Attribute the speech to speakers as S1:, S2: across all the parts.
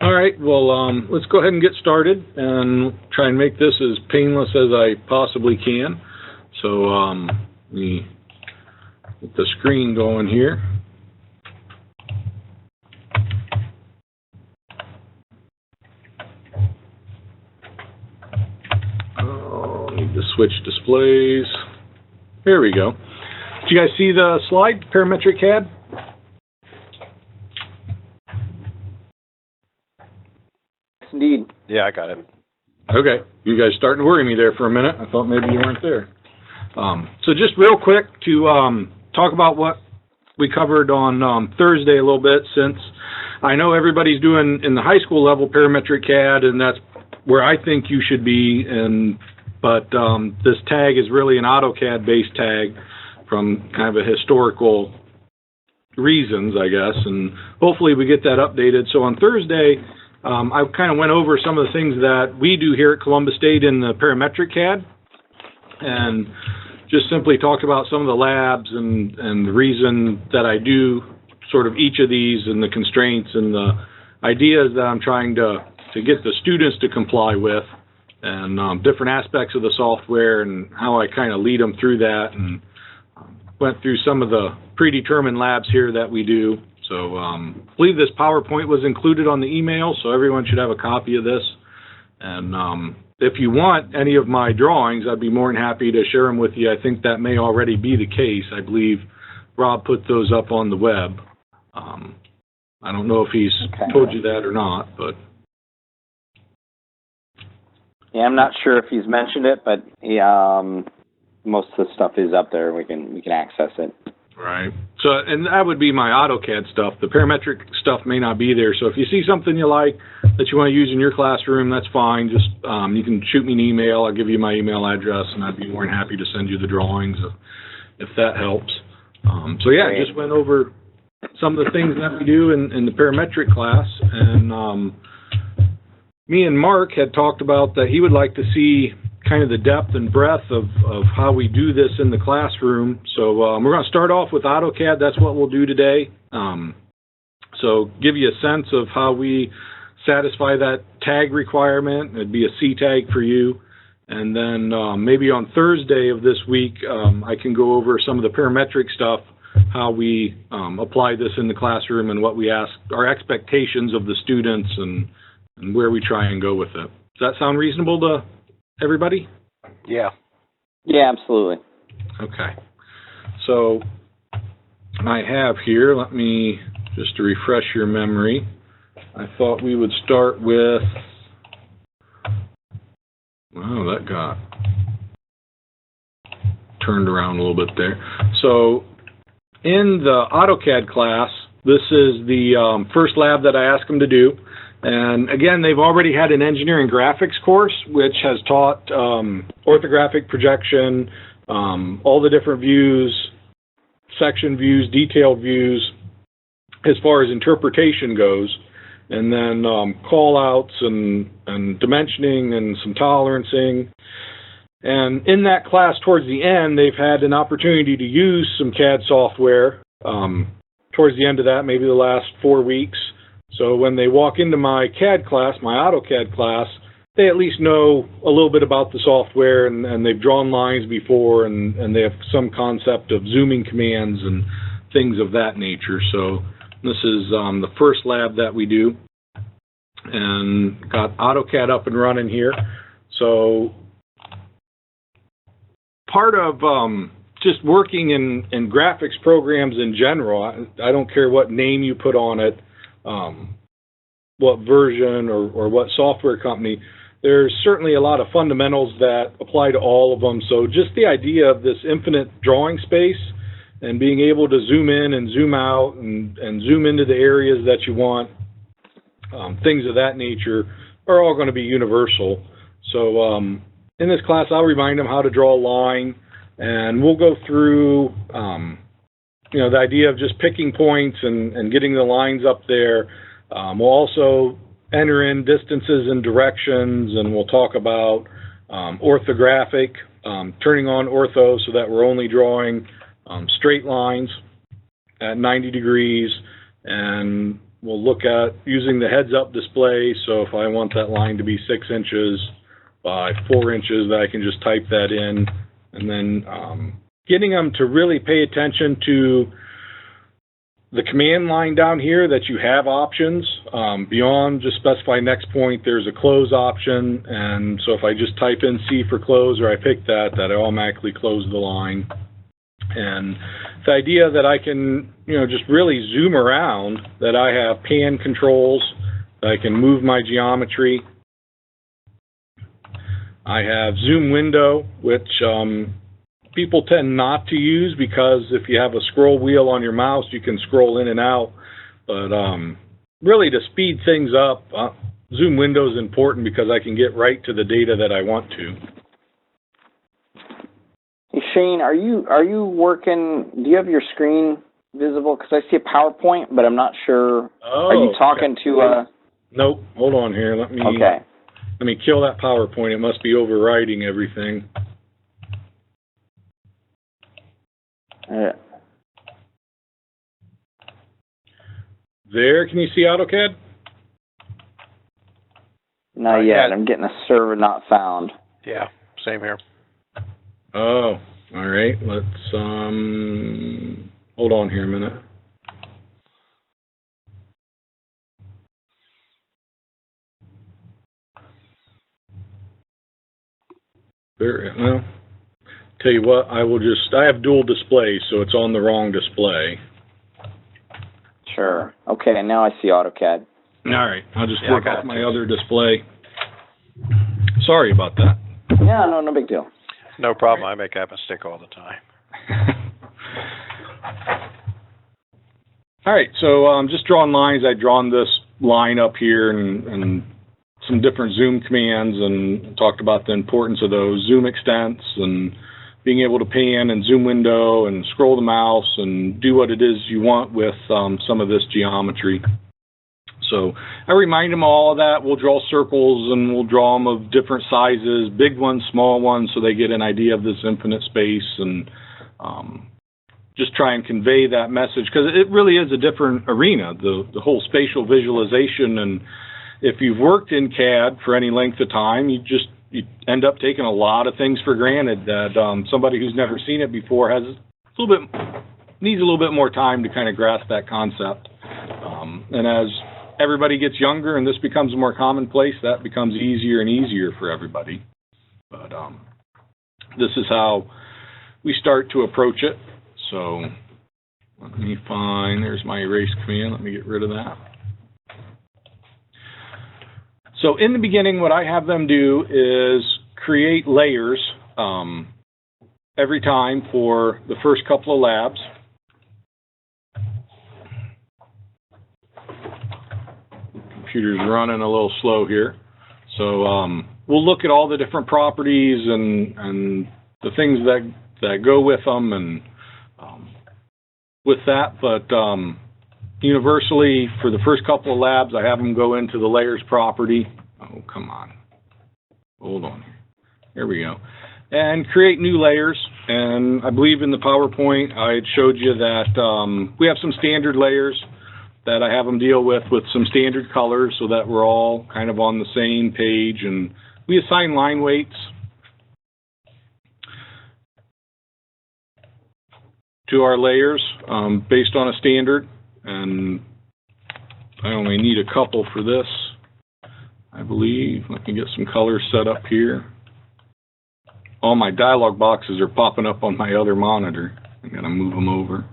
S1: All right, well, let's go ahead and get started and try and make this as painless as I possibly can. So let me get the screen going here. Oh, need to switch displays. There we go. Did you guys see the slide, parametric CAD?
S2: Indeed.
S3: Yeah, I got it.
S1: Okay. You guys starting to worry me there for a minute. I thought maybe you weren't there. So just real quick to talk about what we covered on Thursday a little bit, since I know everybody's doing in the high school level parametric CAD, and that's where I think you should be. But this tag is really an AutoCAD-based tag from kind of a historical reasons, I guess, and hopefully we get that updated. So on Thursday, I kind of went over some of the things that we do here at Columbus State in the parametric CAD, and just simply talked about some of the labs and the reason that I do sort of each of these and the constraints and the ideas that I'm trying to get the students to comply with, and different aspects of the software and how I kind of lead them through that, and went through some of the predetermined labs here that we do. So I believe this PowerPoint was included on the email, so everyone should have a copy of this. And if you want any of my drawings, I'd be more than happy to share them with you. I think that may already be the case. I believe Rob put those up on the web. I don't know if he's told you that or not, but...
S2: Yeah, I'm not sure if he's mentioned it, but he, most of the stuff is up there. We can access it.
S1: Right. So, and that would be my AutoCAD stuff. The parametric stuff may not be there. So if you see something you like that you want to use in your classroom, that's fine. Just you can shoot me an email. I'll give you my email address, and I'd be more than happy to send you the drawings if that helps. So yeah, I just went over some of the things that we do in the parametric class, and me and Mark had talked about that he would like to see kind of the depth and breadth of how we do this in the classroom. So we're going to start off with AutoCAD. That's what we'll do today. So give you a sense of how we satisfy that tag requirement. It'd be a C tag for you. And then maybe on Thursday of this week, I can go over some of the parametric stuff, how we apply this in the classroom and what we ask, our expectations of the students, and where we try and go with it. Does that sound reasonable to everybody?
S3: Yeah.
S2: Yeah, absolutely.
S1: Okay. So I have here, let me, just to refresh your memory, I thought we would start with, wow, that got turned around a little bit there. So in the AutoCAD class, this is the first lab that I asked them to do. And again, they've already had an engineering graphics course, which has taught orthographic projection, all the different views, section views, detailed views, as far as interpretation goes, and then call-outs and dimensioning and some tolerancing. And in that class, towards the end, they've had an opportunity to use some CAD software towards the end of that, maybe the last 4 weeks. So when they walk into my CAD class, my AutoCAD class, they at least know a little bit about the software, and they've drawn lines before, and they have some concept of zooming commands and things of that nature. So this is the first lab that we do, and got AutoCAD up and running here. So part of just working in graphics programs in general, I don't care what name you put on it, what version or what software company, there's certainly a lot of fundamentals that apply to all of them. So just the idea of this infinite drawing space and being able to zoom in and zoom out and zoom into the areas that you want, things of that nature, are all going to be universal. So in this class, I'll remind them how to draw a line, and we'll go through the idea of just picking points and getting the lines up there. We'll also enter in distances and directions, and we'll talk about orthographic, turning on ortho so that we're only drawing straight lines at 90 degrees, and we'll look at using the heads-up display. So if I want that line to be 6 inches by 4 inches, that I can just type that in, and then getting them to really pay attention to the command line down here, that you have options. Beyond just specify next point, there's a close option, and so if I just type in C for close, or I pick that, that automatically close the line. And the idea that I can, just really zoom around, that I have pan controls, that I can move my geometry. I have zoom window, which people tend not to use, because if you have a scroll wheel on your mouse, you can scroll in and out. But really, to speed things up, zoom window is important, because I can get right to the data that I want to.
S2: Hey Shane, are you working? Do you have your screen visible? Because I see a PowerPoint, but I'm not sure.
S1: Oh,
S2: are you talking
S1: okay.
S2: to?
S1: Nope. Hold on here. Let me kill that PowerPoint. It must be overriding everything. There, can you see AutoCAD?
S2: Not yet. I'm getting a server not found.
S3: Yeah, same here.
S1: Oh, all right. Let's hold on here a minute. There, well, tell you what, I have dual display, so it's on the wrong display.
S2: Sure. Okay, now I see AutoCAD.
S1: All right, I'll just work off my other display. Sorry about that.
S2: Yeah, no big deal.
S3: No problem. I make that mistake all the time.
S1: All right, so just drawing lines. I've drawn this line up here and some different zoom commands, and talked about the importance of those. Zoom extents, and being able to pan and zoom window and scroll the mouse and do what it is you want with some of this geometry. So I remind them all of that. We'll draw circles, and we'll draw them of different sizes, big ones, small ones, so they get an idea of this infinite space, and just try and convey that message, because it really is a different arena, the whole spatial visualization. And if you've worked in CAD for any length of time, you end up taking a lot of things for granted that somebody who's never seen it before needs a little bit more time to kind of grasp that concept. And as everybody gets younger and this becomes more commonplace, that becomes easier and easier for everybody. But this is how we start to approach it. So let me there's my erase command. Let me get rid of that. So in the beginning, what I have them do is create layers every time for the first couple of labs. Computer's running a little slow here. So we'll look at all the different properties and the things that go with them, and with that. But universally, for the first couple of labs, I have them go into the layers property. Oh, come on. Hold on. Here we go. And create new layers. And I believe in the PowerPoint, I had showed you that we have some standard layers that I have them deal with some standard colors, so that we're all kind of on the same page. And we assign line weights to our layers based on a standard. And I only need a couple for this, I believe. Let me get some colors set up here. All my dialog boxes are popping up on my other monitor. I gotta move them over.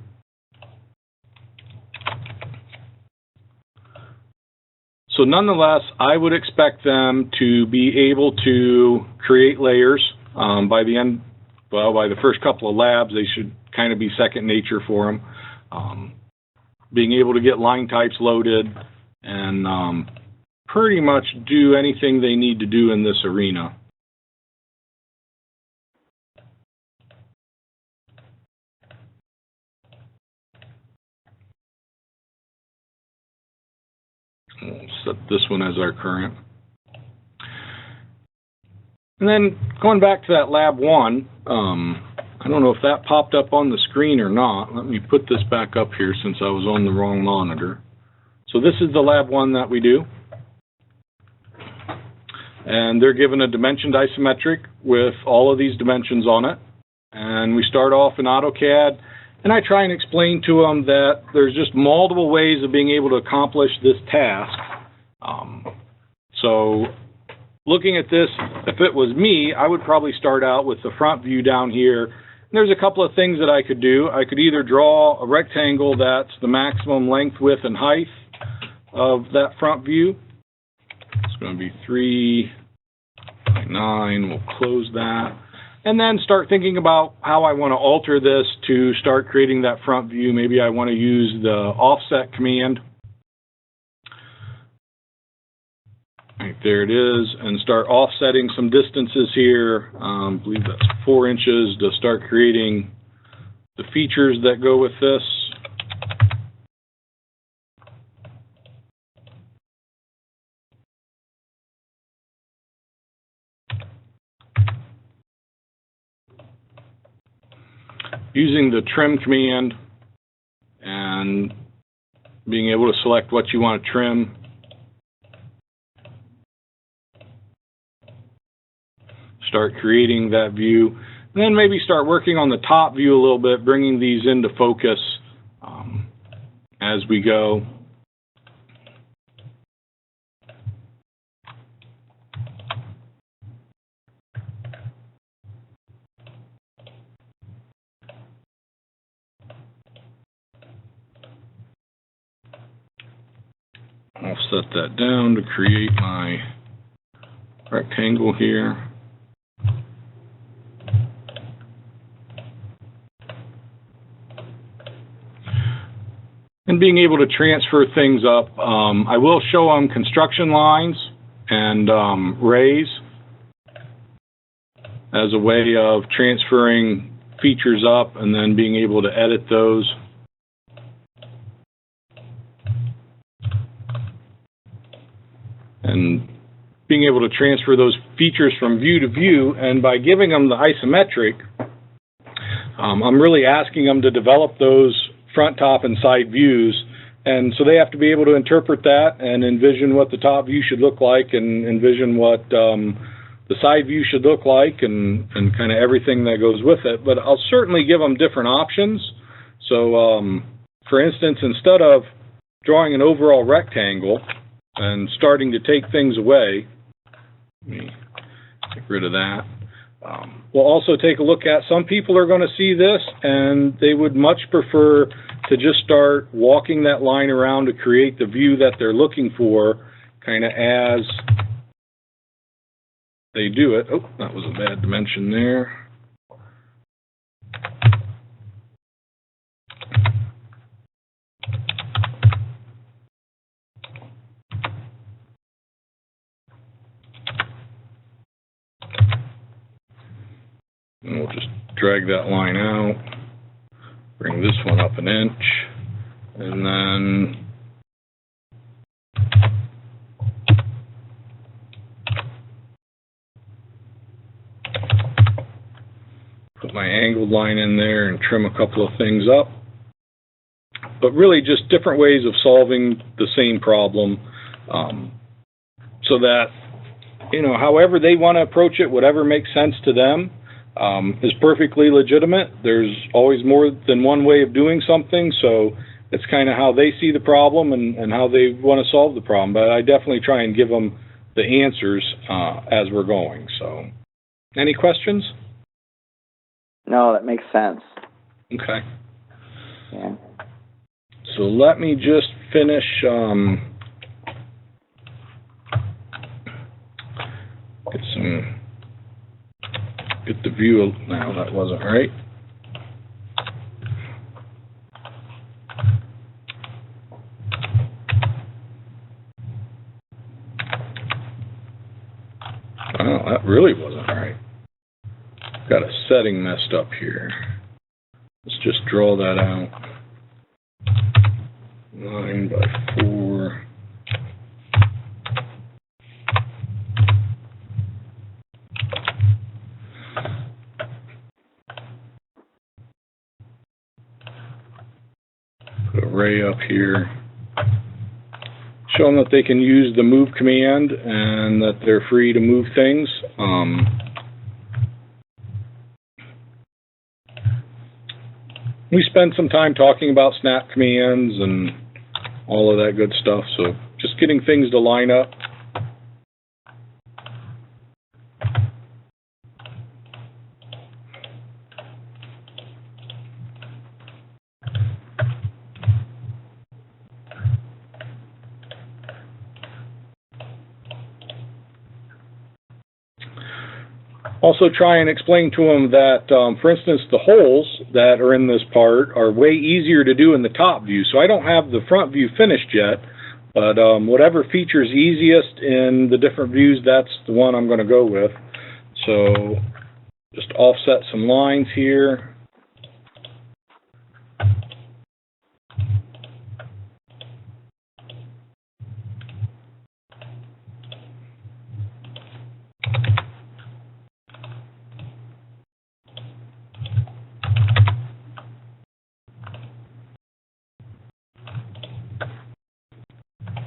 S1: So nonetheless, I would expect them to be able to create layers by the first couple of labs. They should kind of be second nature for them. Being able to get line types loaded and pretty much do anything they need to do in this arena. We'll set this one as our current. And then going back to that lab one, I don't know if that popped up on the screen or not. Let me put this back up here since I was on the wrong monitor. So this is the lab one that we do. And they're given a dimensioned isometric with all of these dimensions on it. And we start off in Autocad, and I try and explain to them that there's just multiple ways of being able to accomplish this task. So looking at this, if it was me, I would probably start out with the front view down here. And there's a couple of things that I could do. I could either draw a rectangle that's the maximum length, width, and height of that front view. It's going to be 3 by 9. We'll close that. And then start thinking about how I want to alter this to start creating that front view. Maybe I want to use the offset command. Right, there it is, and start offsetting some distances here. I believe that's 4 inches to start creating the features that go with this. Using the trim command and being able to select what you want to trim. Start creating that view, and then maybe start working on the top view a little bit, bringing these into focus as we go. I'll set that down to create my rectangle here. And being able to transfer things up. I will show them construction lines and rays as a way of transferring features up and then being able to edit those. And being able to transfer those features from view to view, and by giving them the isometric, I'm really asking them to develop those front, top, and side views, and so they have to be able to interpret that and envision what the top view should look like and envision what the side view should look like and kind of everything that goes with it. But I'll certainly give them different options. So for instance, instead of drawing an overall rectangle and starting to take things away, let me get rid of that. We'll also take a look at, some people are going to see this and they would much prefer to just start walking that line around to create the view that they're looking for, kind of as they do it. Oh, that was a bad dimension there. And we'll just drag that line out, bring this one up an inch, and then put my angled line in there and trim a couple of things up. But really just different ways of solving the same problem, so that, you know, however they want to approach it, whatever makes sense to them, is perfectly legitimate. There's always more than one way of doing something, so it's kind of how they see the problem and how they want to solve the problem. But I definitely try and give them the answers as we're going. So, any questions?
S2: No, that makes sense.
S1: Okay.
S2: Yeah.
S1: So let me just finish get the view. Now that wasn't right. Well, that really wasn't right. Got a setting messed up here. Let's just draw that out. 9 by 4. Put a ray up here. show them that they can use the move command and that they're free to move things. We spend some time talking about snap commands and all of that good stuff, so just getting things to line up. Also try and explain to them that, for instance, the holes that are in this part are way easier to do in the top view. So I don't have the front view finished yet, but whatever feature is easiest in the different views, that's the one I'm going to go with. So just offset some lines here.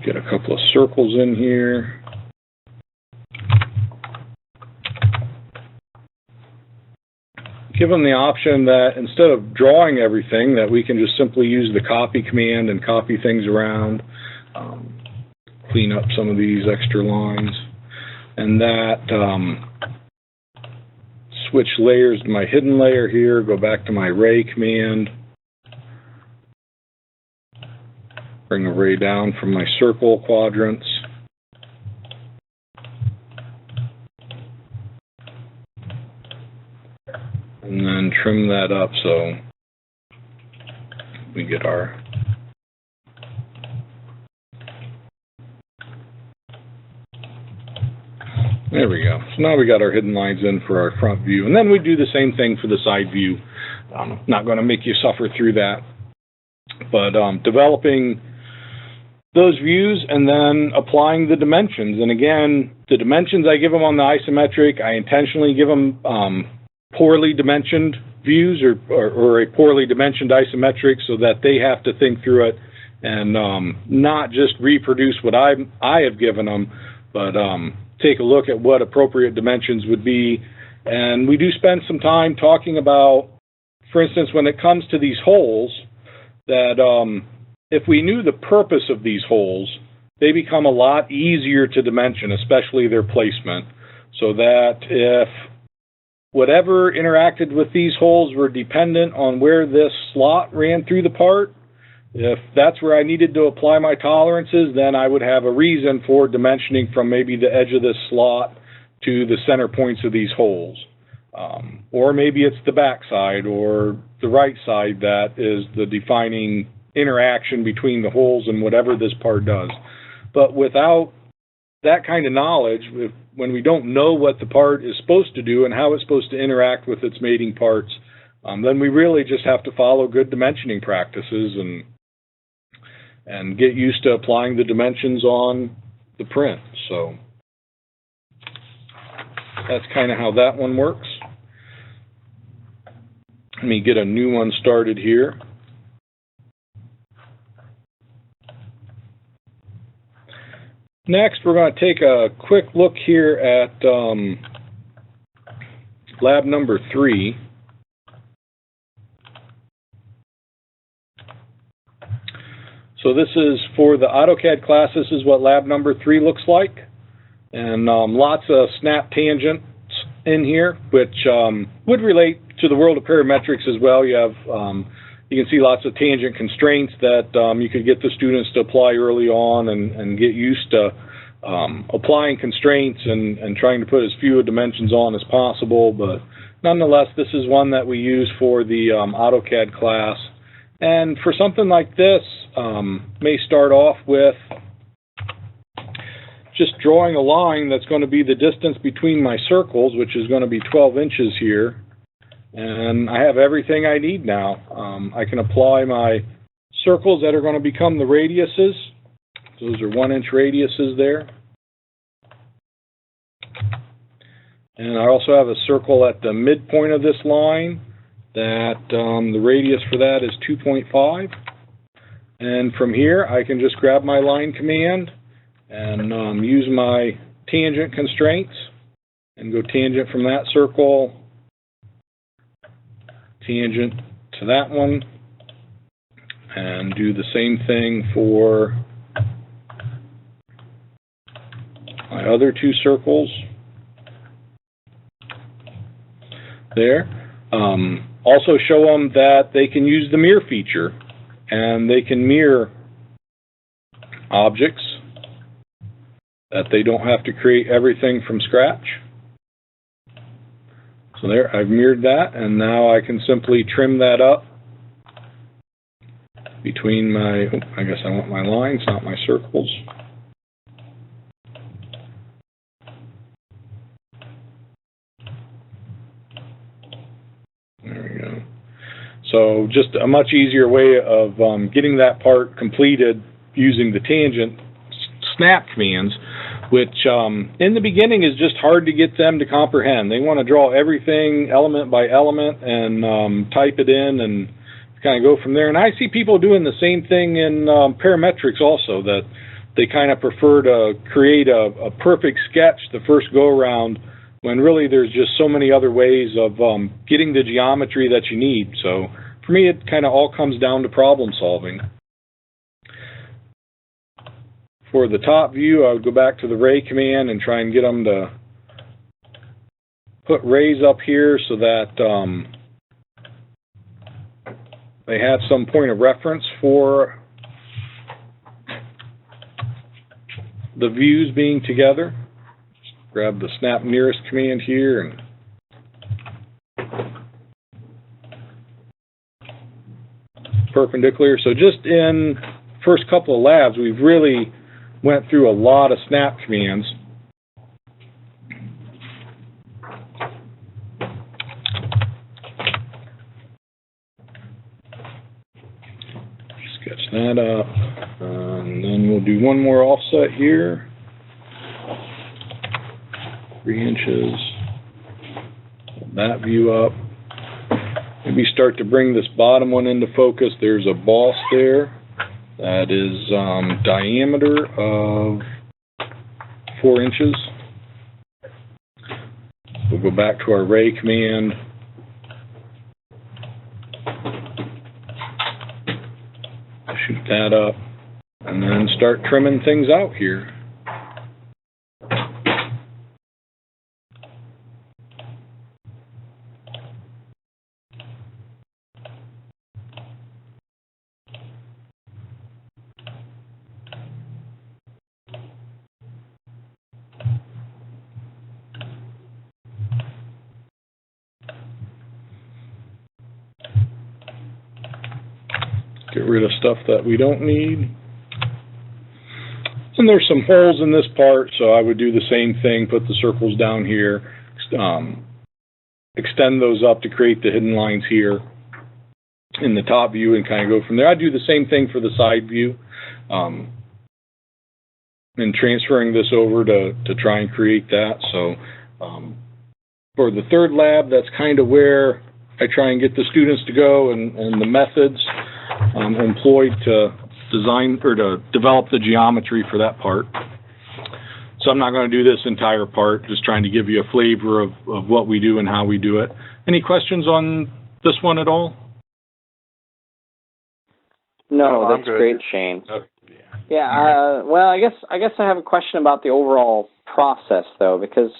S1: Get a couple of circles in here. Give them the option that instead of drawing everything, that we can just simply use the copy command and copy things around, clean up some of these extra lines, and that switch layers to my hidden layer here, go back to my ray command. Bring the ray down from my circle quadrants. And then trim that up so we get our there we go. So now we got our hidden lines in for our front view. And then we do the same thing for the side view. Not going to make you suffer through that. But developing those views and then applying the dimensions. And again, the dimensions I give them on the isometric, I intentionally give them poorly dimensioned views or a poorly dimensioned isometric so that they have to think through it and not just reproduce what I have given them, but take a look at what appropriate dimensions would be. And we do spend some time talking about, for instance, when it comes to these holes, that if we knew the purpose of these holes, they become a lot easier to dimension, especially their placement, so that if whatever interacted with these holes were dependent on where this slot ran through the part, if that's where I needed to apply my tolerances, then I would have a reason for dimensioning from maybe the edge of this slot to the center points of these holes. Or maybe it's the back side or the right side that is the defining interaction between the holes and whatever this part does. But without that kind of knowledge, when we don't know what the part is supposed to do and how it's supposed to interact with its mating parts, then we really just have to follow good dimensioning practices and get used to applying the dimensions on the print. So that's kind of how that one works. Let me get a new one started here. Next, we're going to take a quick look here at lab number 3. So this is for the Autocad class. This is what lab number 3 looks like. And lots of snap tangents in here, which would relate to the world of parametrics as well. You have, you can see lots of tangent constraints that you could get the students to apply early on and get used to applying constraints and trying to put as few dimensions on as possible. But nonetheless, this is one that we use for the Autocad class. And for something like this, may start off with just drawing a line that's going to be the distance between my circles, which is going to be 12 inches here. And I have everything I need now. I can apply my circles that are going to become the radiuses. Those are 1-inch radiuses there. And I also have a circle at the midpoint of this line that the radius for that is 2.5. And from here, I can just grab my line command and use my tangent constraints and go tangent from that circle, tangent to that one, and do the same thing for my other two circles there. Also show them that they can use the mirror feature, and they can mirror objects, that they don't have to create everything from scratch. So there, I've mirrored that, and now I can simply trim that up between my, I guess I want my lines, not my circles. There we go. So just a much easier way of getting that part completed using the tangent snap commands, which in the beginning is just hard to get them to comprehend. They want to draw everything element by element and type it in and kind of go from there. And I see people doing the same thing in parametrics also, that they kind of prefer to create a perfect sketch the first go around, when really there's just so many other ways of getting the geometry that you need. So for me, it kind of all comes down to problem solving. For the top view, I would go back to the ray command and try and get them to put rays up here so that they have some point of reference for the views being together. Just grab the snap nearest command here and perpendicular. So just in first couple of labs, we've really went through a lot of snap commands. Sketch that up, and then we'll do one more offset here. 3 inches. Hold that view up. Maybe start to bring this bottom one into focus. There's a boss there. That is diameter of 4 inches. We'll go back to our ray command. Shoot that up, and then start trimming things out here. Get rid of stuff that we don't need. And there's some holes in this part, so I would do the same thing, put the circles down here, extend those up to create the hidden lines here in the top view and kind of go from there. I do the same thing for the side view, and transferring this over to try and create that. So for the third lab, that's kind of where I try and get the students to go, and the methods employed to design or to develop the geometry for that part. So I'm not going to do this entire part, just trying to give you a flavor of what we do and how we do it. Any questions on this one at all?
S2: No, that's great, Shane. Yeah, well, I guess I have a question about the overall process though, because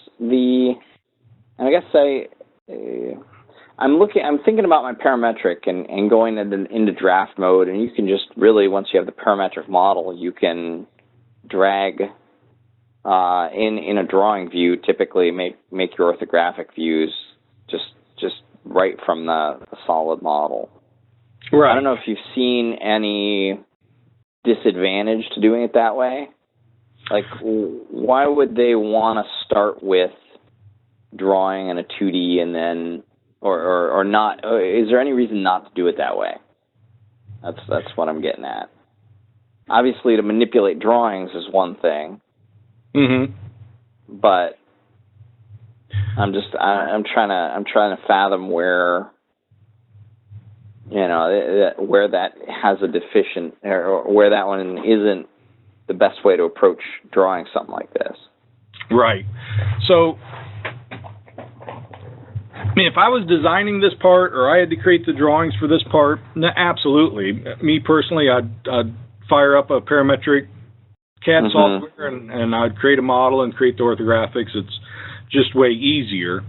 S2: I'm thinking about my parametric and going into draft mode, and you can just really, once you have the parametric model, you can drag in a drawing view, typically make your orthographic views just right from the solid model. Right. I don't know if you've seen any disadvantage to doing it that way. Like, why would they want to start with drawing in a 2D and then, or not? Is there any reason not to do it that way? That's what I'm getting at. Obviously, to manipulate drawings is one thing. Mm-hmm. But I'm trying to fathom where, where that has a deficient, or where that one isn't the best way to approach drawing something like this.
S1: Right. So, I mean, if I was designing this part or I had to create the drawings for this part, absolutely. Me personally, I'd fire up a parametric CAD software and I'd create a model and create the orthographics. It's just way easier.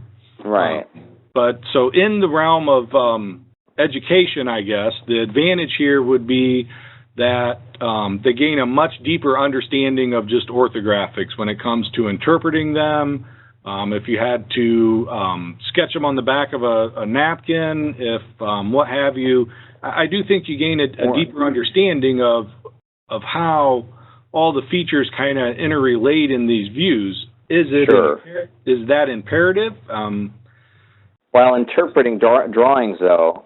S2: Right.
S1: But so in the realm of education, I guess, the advantage here would be that they gain a much deeper understanding of just orthographics when it comes to interpreting them. If you had to sketch them on the back of a napkin, if what have you, I do think you gain a deeper understanding of how all the features kind of interrelate in these views. Is that imperative?
S2: While interpreting drawings, though,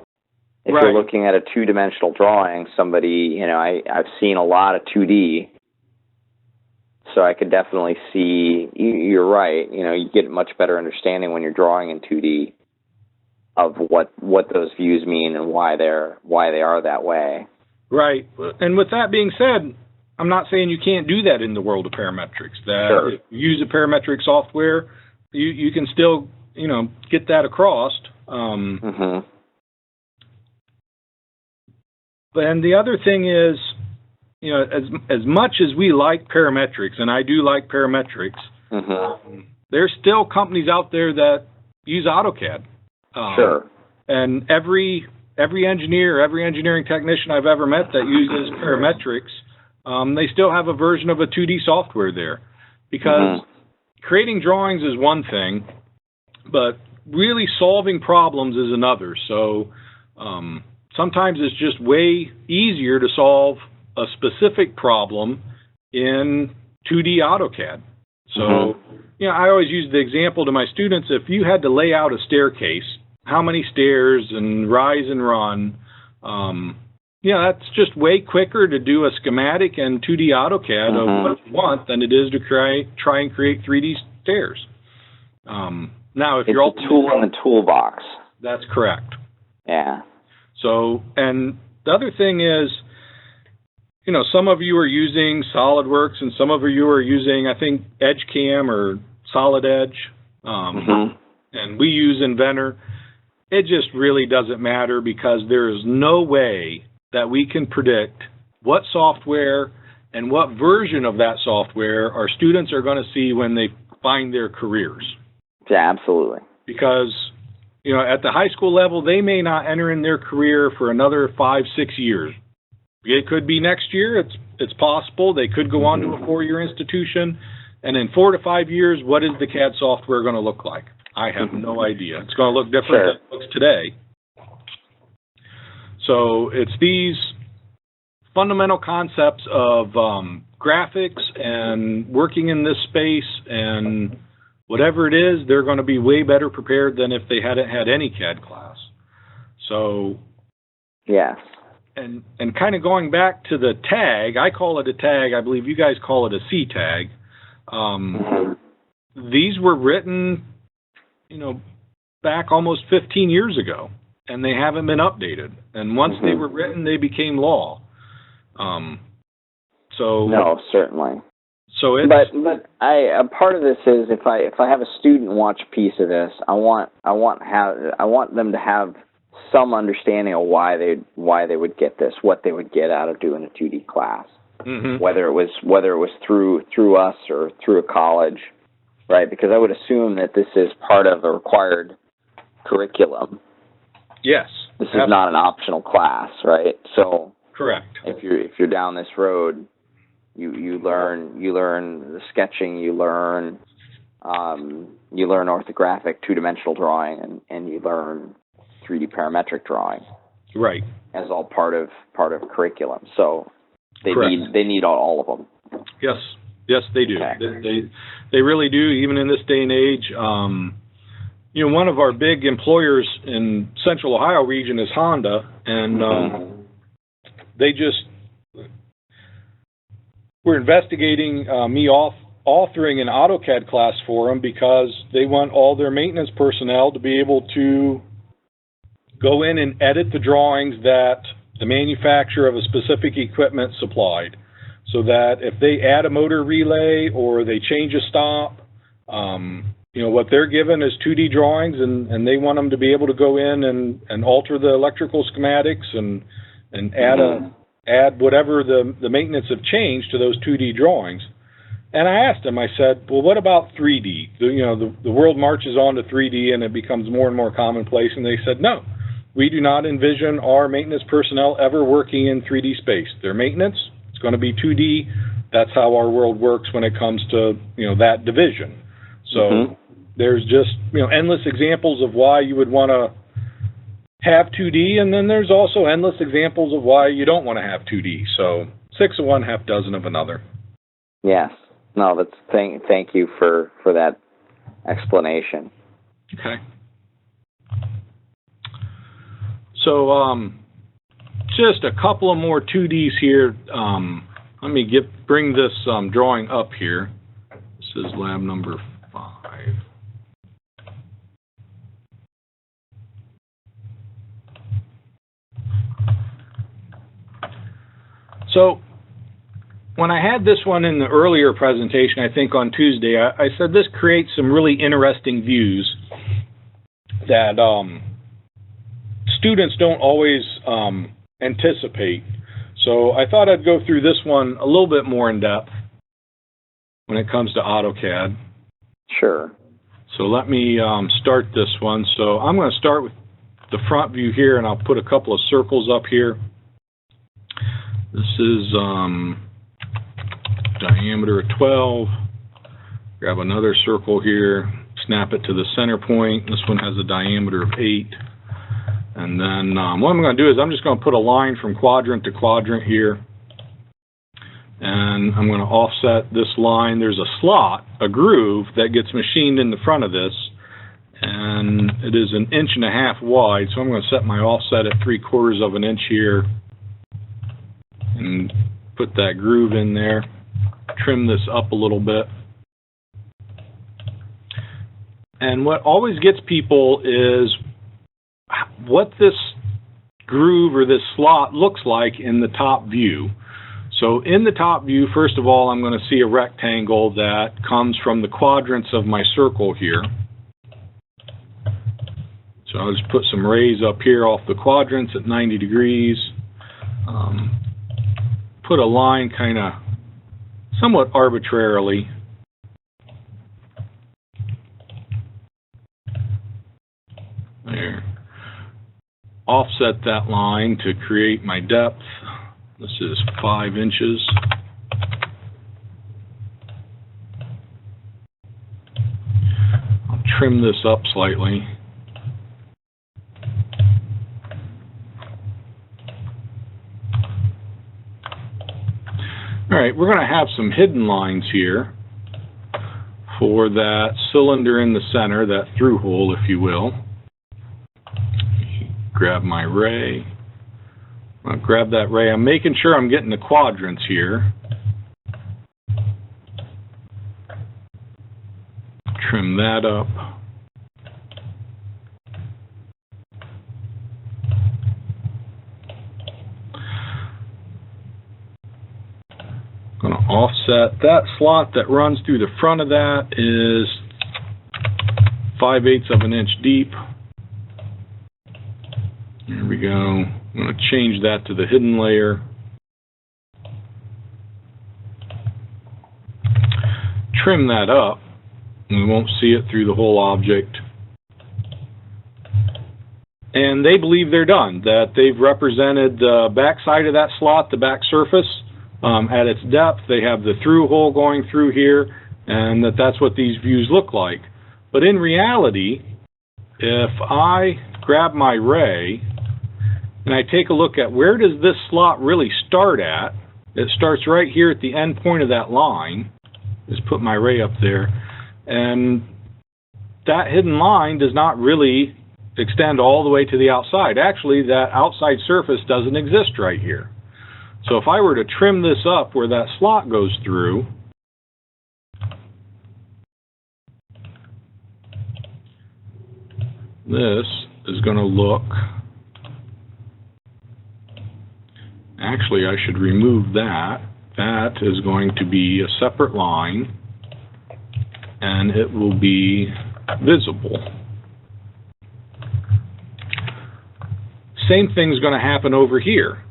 S2: if
S1: right.
S2: you're looking at a two-dimensional drawing, somebody, I've seen a lot of 2D, so I could definitely see, you're right, you get a much better understanding when you're drawing in 2D of what those views mean and why they are that way. Right.
S1: And with that being said, I'm not saying you can't do that in the world of parametrics. That if you use a parametric software, you can still, get that across. And the other thing is, as much as we like parametrics, and I do like parametrics, there's still companies out there that use AutoCAD. And every engineer, every engineering technician I've ever met that uses parametrics, they still have a version of a 2D software there. Because creating drawings is one thing, but really solving problems is another. So sometimes it's just way easier to solve a specific problem in 2D AutoCAD. So, I always use the example to my students, if you had to lay out a staircase, how many stairs and rise and run, that's just way quicker to do a schematic in 2D AutoCAD of what you want than it is to try and create 3D stairs. Now, if you're
S2: a tool in the toolbox.
S1: That's correct.
S2: Yeah.
S1: So, and the other thing is, some of you are using SolidWorks and some of you are using, I think, EdgeCam or Solid Edge, and we use Inventor. It just really doesn't matter because there is no way that we can predict what software and what version of that software our students are going to see when they find their careers.
S2: Yeah, absolutely.
S1: Because, at the high school level, they may not enter in their career for another 5-6 years. It could be next year. It's possible. They could go on to a 4-year institution. And in 4 to 5 years, what is the CAD software going to look like? I have no idea. It's going to look different than it looks today. So it's these fundamental concepts of graphics and working in this space and whatever it is, they're going to be way better prepared than if they hadn't had any CAD class. So,
S2: yes.
S1: And kind of going back to the tag, I call it a tag. I believe you guys call it a C tag. These were written, back almost 15 years ago, and they haven't been updated. And once they were written, they became law.
S2: No, certainly.
S1: So it's,
S2: but a part of this is if I have a student watch a piece of this, I want them to have some understanding of why they would get this, what they would get out of doing a 2D class, whether it was through us or through a college, right? Because I would assume that this is part of a required curriculum.
S1: Yes,
S2: this is not an optional class, right? So
S1: correct.
S2: If you're down this road, you learn the sketching, you learn orthographic 2-dimensional drawing, and you learn 3D parametric drawing,
S1: right?
S2: As all part of curriculum. So they need all of them.
S1: Yes, they do. Okay. They really do. Even in this day and age, one of our big employers in Central Ohio region is Honda, and they just were investigating me authoring an AutoCAD class for them because they want all their maintenance personnel to be able to go in and edit the drawings that the manufacturer of a specific equipment supplied. so that if they add a motor relay or they change a stop, you know, what they're given is 2D drawings, and they want them to be able to go in and alter the electrical schematics and add whatever the maintenance have changed to those 2D drawings. And I asked them, I said, well, what about 3D? You know, the world marches on to 3D and it becomes more and more commonplace. And they said, no, we do not envision our maintenance personnel ever working in 3D space. Their maintenance, it's going to be 2D. That's how our world works when it comes to, you know, that division. So there's just, you know, endless examples of why you would want to have 2D, and then there's also endless examples of why you don't want to have 2D. So 6 of one, half dozen of another.
S2: Yes. No, that's thank you for that explanation.
S1: Okay. So just a couple of more 2Ds here. Let me bring this drawing up here. This is lab number 5. So when I had this one in the earlier presentation, I think on Tuesday, I said this creates some really interesting views that students don't always anticipate. So I thought I'd go through this one a little bit more in depth when it comes to AutoCAD.
S2: Sure. So
S1: let me start this one. So I'm going to start with the front view here, and I'll put a couple of circles up here. This is diameter of 12. Grab another circle here, snap it to the center point. This one has a diameter of 8. And then what I'm going to do is I'm just going to put a line from quadrant to quadrant here. And I'm going to offset this line. There's a slot, a groove, that gets machined in the front of this. And it is 1.5 inches wide. So I'm going to set my offset at 3/4 of an inch here. And put that groove in there. Trim this up a little bit. And what always gets people is what this groove or this slot looks like in the top view. So in the top view, first of all, I'm going to see a rectangle that comes from the quadrants of my circle here. So I'll just put some rays up here off the quadrants at 90 degrees. Put a line kind of somewhat arbitrarily. There. Offset that line to create my depth. This is 5 inches. I'll trim this up slightly. All right, we're going to have some hidden lines here for that cylinder in the center, that through hole, if you will. Grab my ray. I'll grab that ray. I'm making sure I'm getting the quadrants here. Trim that up. Going to offset that slot that runs through the front of that is 5/8 of an inch deep. There we go. I'm going to change that to the hidden layer. Trim that up. We won't see it through the whole object. And they believe they're done, that they've represented the back side of that slot, the back surface, at its depth. They have the through hole going through here, and that's what these views look like. But in reality, if I grab my ray and I take a look at where does this slot really start at, it starts right here at the end point of that line. Just put my ray up there, and that hidden line does not really extend all the way to the outside. Actually, that outside surface doesn't exist right here. So if I were to trim this up where that slot goes through, this is going to look, actually I should remove that that is going to be a separate line, and it will be visible. Same thing's going to happen over here.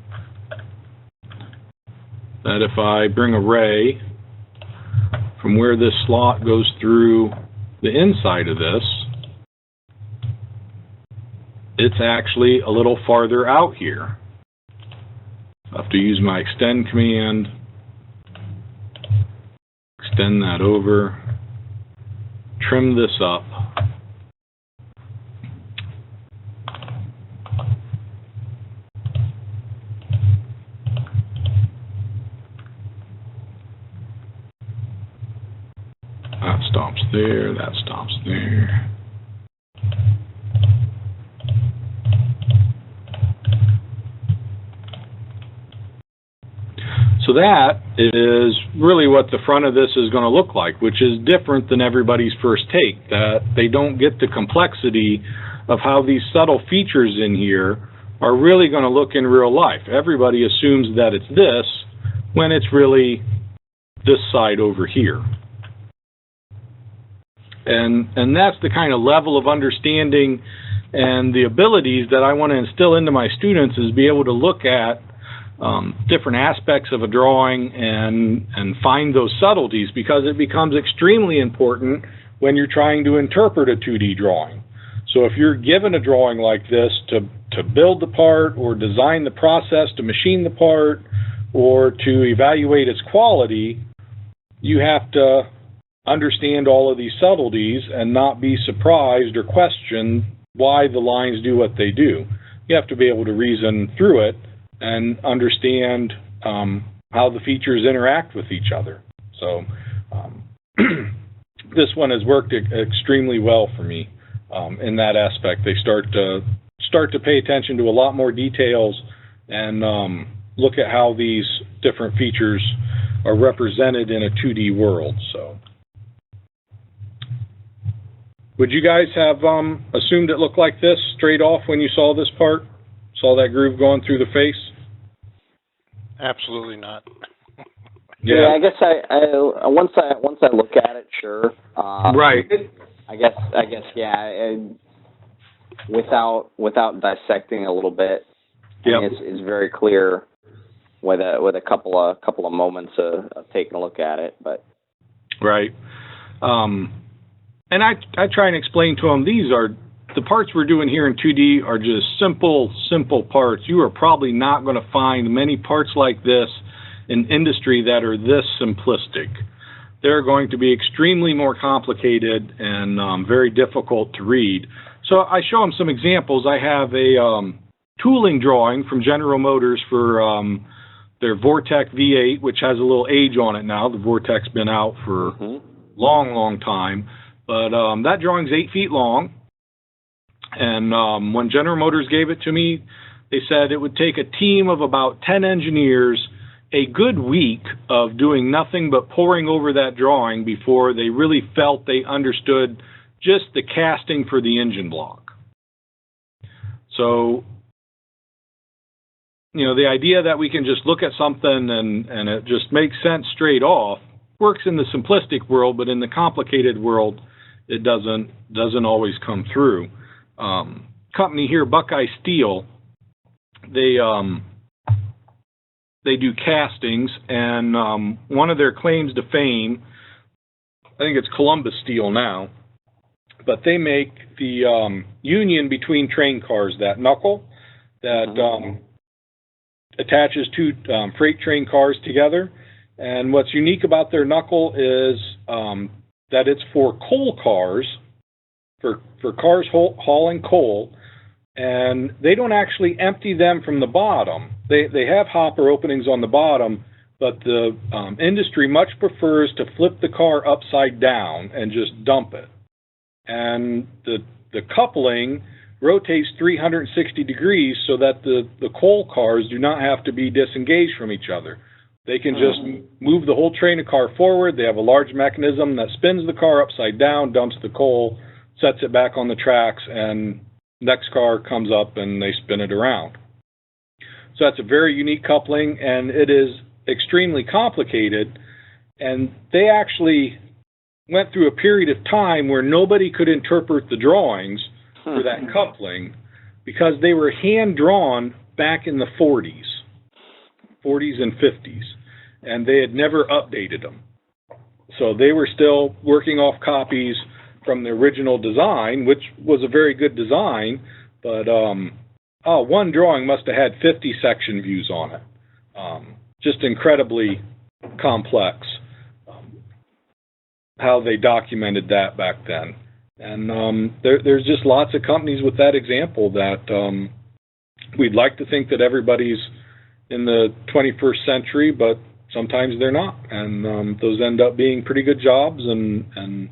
S1: That if I bring a ray from where this slot goes through the inside of this, it's actually a little farther out here. I have to use my extend command, extend that over, trim this up. That stops there, that stops there. So that is really what the front of this is going to look like, which is different than everybody's first take, that they don't get the complexity of how these subtle features in here are really going to look in real life. Everybody assumes that it's this when it's really this side over here. And that's the kind of level of understanding and the abilities that I want to instill into my students, is be able to look at different aspects of a drawing and find those subtleties, because it becomes extremely important when you're trying to interpret a 2D drawing. So if you're given a drawing like this to build the part or design the process to machine the part or to evaluate its quality, you have to understand all of these subtleties and not be surprised or question why the lines do what they do. You have to be able to reason through it and understand how the features interact with each other. So this one has worked extremely well for me in that aspect. They start to pay attention to a lot more details and look at how these different features are represented in a 2D world. So, would you guys have assumed it looked like this straight off when you saw this part? Saw that groove going through the face?
S3: Absolutely not.
S2: Yeah, I guess I once I look at it, sure.
S1: Right.
S2: I guess yeah. Without dissecting a little bit,
S1: yep.
S2: I mean, it's very clear with a couple of moments of taking a look at it, but
S1: right. And I try and explain to them, these are the parts we're doing here in 2D are just simple parts. You are probably not going to find many parts like this in industry that are this simplistic. They're going to be extremely more complicated and very difficult to read. So I show them some examples. I have a tooling drawing from General Motors for their Vortec V8, which has a little age on it now. The Vortec's been out for a long time. But that drawing's 8 feet long. And when General Motors gave it to me, they said it would take a team of about 10 engineers a good week of doing nothing but poring over that drawing before they really felt they understood just the casting for the engine block. So, you know, the idea that we can just look at something and it just makes sense straight off works in the simplistic world, but in the complicated world, it doesn't always come through. Company here, Buckeye Steel, they do castings, and one of their claims to fame, I think it's Columbus Steel now, but they make the union between train cars, that knuckle that attaches two freight train cars together. And what's unique about their knuckle is that it's for coal cars, for cars hauling coal, and they don't actually empty them from the bottom. They have hopper openings on the bottom, but the industry much prefers to flip the car upside down and just dump it. And the coupling rotates 360 degrees so that the coal cars do not have to be disengaged from each other. They can just move the whole train of car forward. They have a large mechanism that spins the car upside down, dumps the coal, sets it back on the tracks, and next car comes up and they spin it around. So that's a very unique coupling, and it is extremely complicated, and they actually went through a period of time where nobody could interpret the drawings for that coupling because they were hand-drawn back in the 40s and 50s, and they had never updated them. So they were still working off copies from the original design, which was a very good design, but one drawing must have had 50 section views on it. Just incredibly complex how they documented that back then. And there's just lots of companies with that example that we'd like to think that everybody's in the 21st century, but sometimes they're not. And those end up being pretty good jobs, and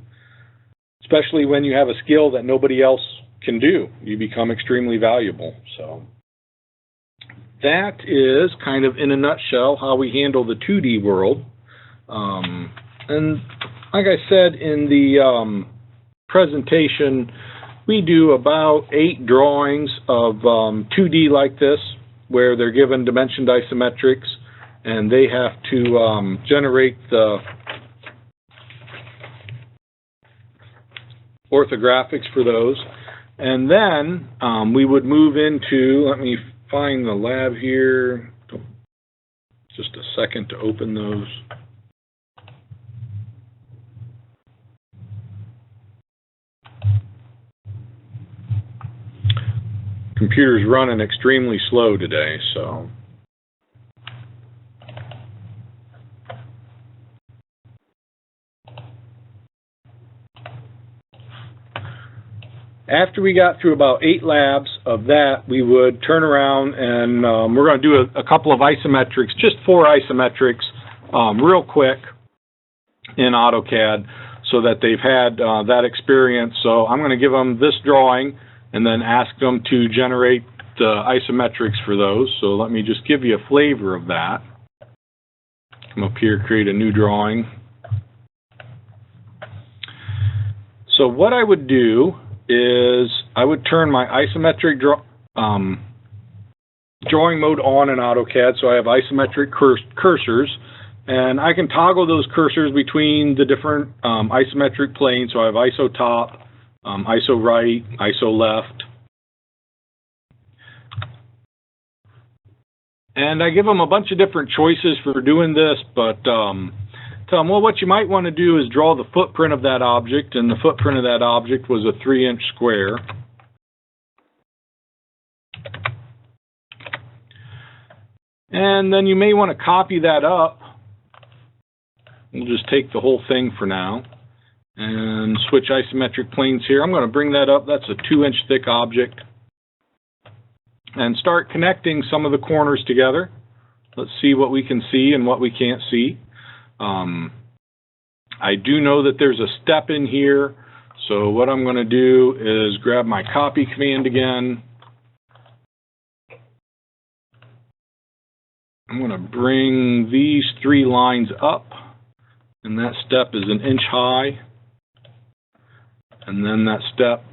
S1: especially when you have a skill that nobody else can do, you become extremely valuable. So that is kind of in a nutshell how we handle the 2D world. And like I said in the presentation, we do about 8 drawings of 2D like this, where they're given dimensioned isometrics, and they have to generate the orthographics for those. And then we would move into, let me find the lab here, just a second to open those. Computer's running extremely slow today, so. After we got through about 8 labs of that, we would turn around and we're going to do a couple of isometrics, just 4 isometrics, real quick in Autocad, so that they've had that experience. So I'm going to give them this drawing and then ask them to generate the isometrics for those. So let me just give you a flavor of that. Come up here, create a new drawing. So what I would do is I would turn my isometric drawing mode on in AutoCAD, so I have isometric cursors, and I can toggle those cursors between the different isometric planes. So I have ISO top, ISO right, ISO left. And I give them a bunch of different choices for doing this, but tell them, well, what you might want to do is draw the footprint of that object, and the footprint of that object was a 3-inch square. And then you may want to copy that up. We'll just take the whole thing for now and switch isometric planes here. I'm going to bring that up. That's a 2-inch thick object. And start connecting some of the corners together. Let's see what we can see and what we can't see. I do know that there's a step in here. So what I'm going to do is grab my copy command again. I'm going to bring these 3 lines up. And that step is 1 inch high. And then that step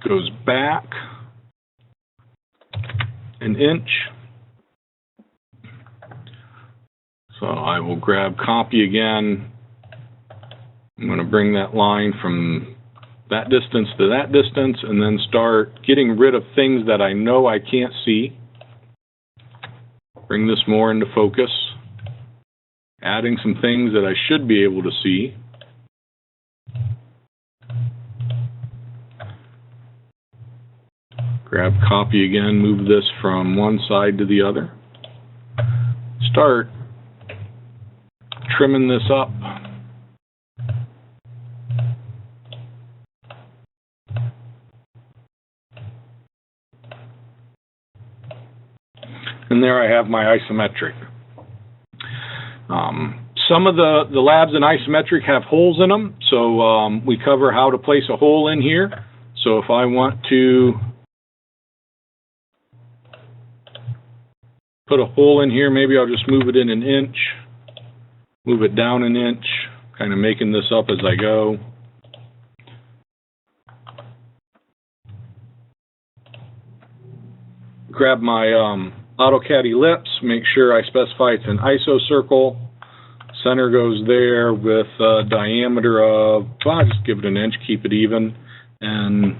S1: goes back 1 inch. So I will grab copy again. I'm going to bring that line from that distance to that distance and then start getting rid of things that I know I can't see. Bring this more into focus. Adding some things that I should be able to see. Grab copy again, move this from one side to the other. Start trimming this up. And there I have my isometric. Some of the labs in isometric have holes in them, so we cover how to place a hole in here. So if I want to put a hole in here, maybe I'll just move it in 1 inch, move it down 1 inch, kind of making this up as I go. Grab my AutoCAD ellipse, make sure I specify it's an ISO circle. Center goes there with a diameter of, well, I'll just give it an inch, keep it even, and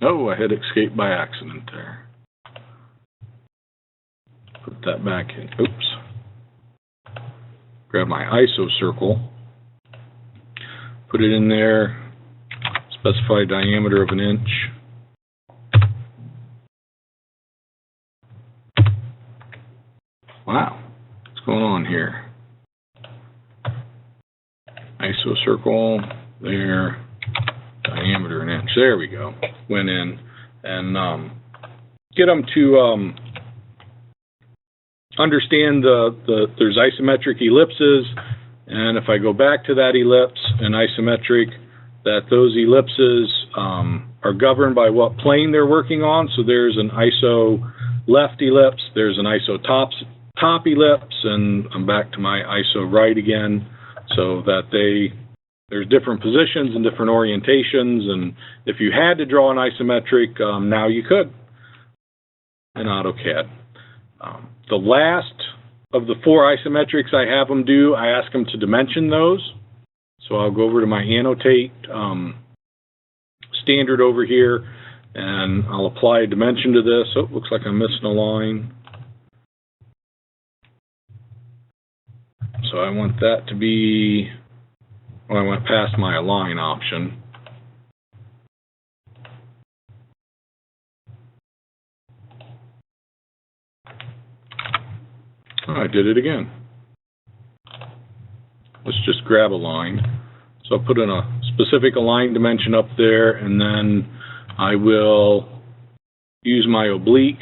S1: oh, I hit escape by accident there. Put that back in. Oops. Grab my ISO circle. Put it in there. Specify diameter of an inch. Wow. What's going on here? ISO circle. There. Diameter an inch. There we go. Went in and get them to understand there's isometric ellipses, and if I go back to that ellipse and isometric, that those ellipses are governed by what plane they're working on. So there's an ISO left ellipse, there's an ISO top ellipse, and I'm back to my ISO right again, so that there's different positions and different orientations, and if you had to draw an isometric, now you could in AutoCAD. The last of the 4 isometrics I have them do, I ask them to dimension those. So I'll go over to my annotate standard over here, and I'll apply a dimension to this. Oh, looks like I'm missing a line. So I want that to be, well, I went past my align option. Oh, I did it again. Let's just grab a line. So I'll put in a specific align dimension up there, and then I will use my oblique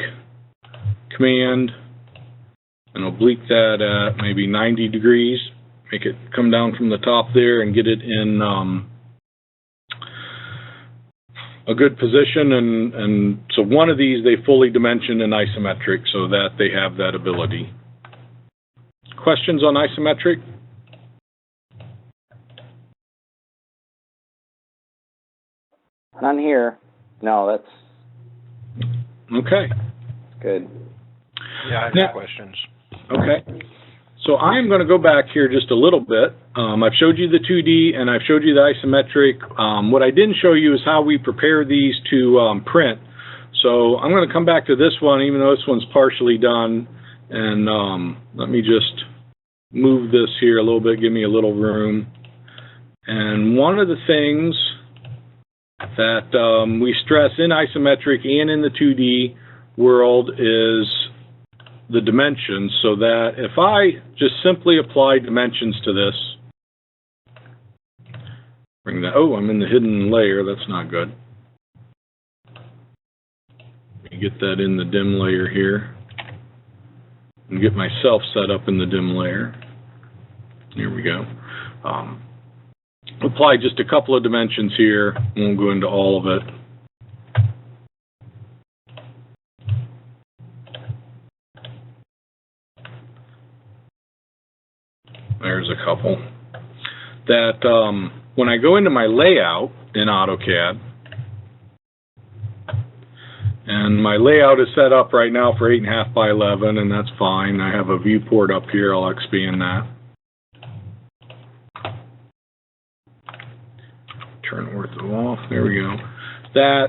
S1: command and oblique that at maybe 90 degrees. Make it come down from the top there and get it in a good position, and so one of these they fully dimension in isometric so that they have that ability. Questions on isometric?
S2: None here. No, that's
S1: okay.
S2: Good.
S3: Yeah, I have
S1: Now,
S3: no questions.
S1: Okay. So I'm going to go back here just a little bit. I've showed you the 2D and I've showed you the isometric. What I didn't show you is how we prepare these to print. So I'm going to come back to this one, even though this one's partially done. And let me just move this here a little bit, give me a little room. And one of the things that we stress in isometric and in the 2D world is the dimensions, so that if I just simply apply dimensions to this, bring that, oh, I'm in the hidden layer, that's not good. Let me get that in the dim layer here, and get myself set up in the dim layer. Here we go. Apply just a couple of dimensions here, won't go into all of it. There's a couple. That when I go into my layout in AutoCAD, and my layout is set up right now for 8.5 by 11, and that's fine. I have a viewport up here. I'll expand that. Turn ortho off. There we go. That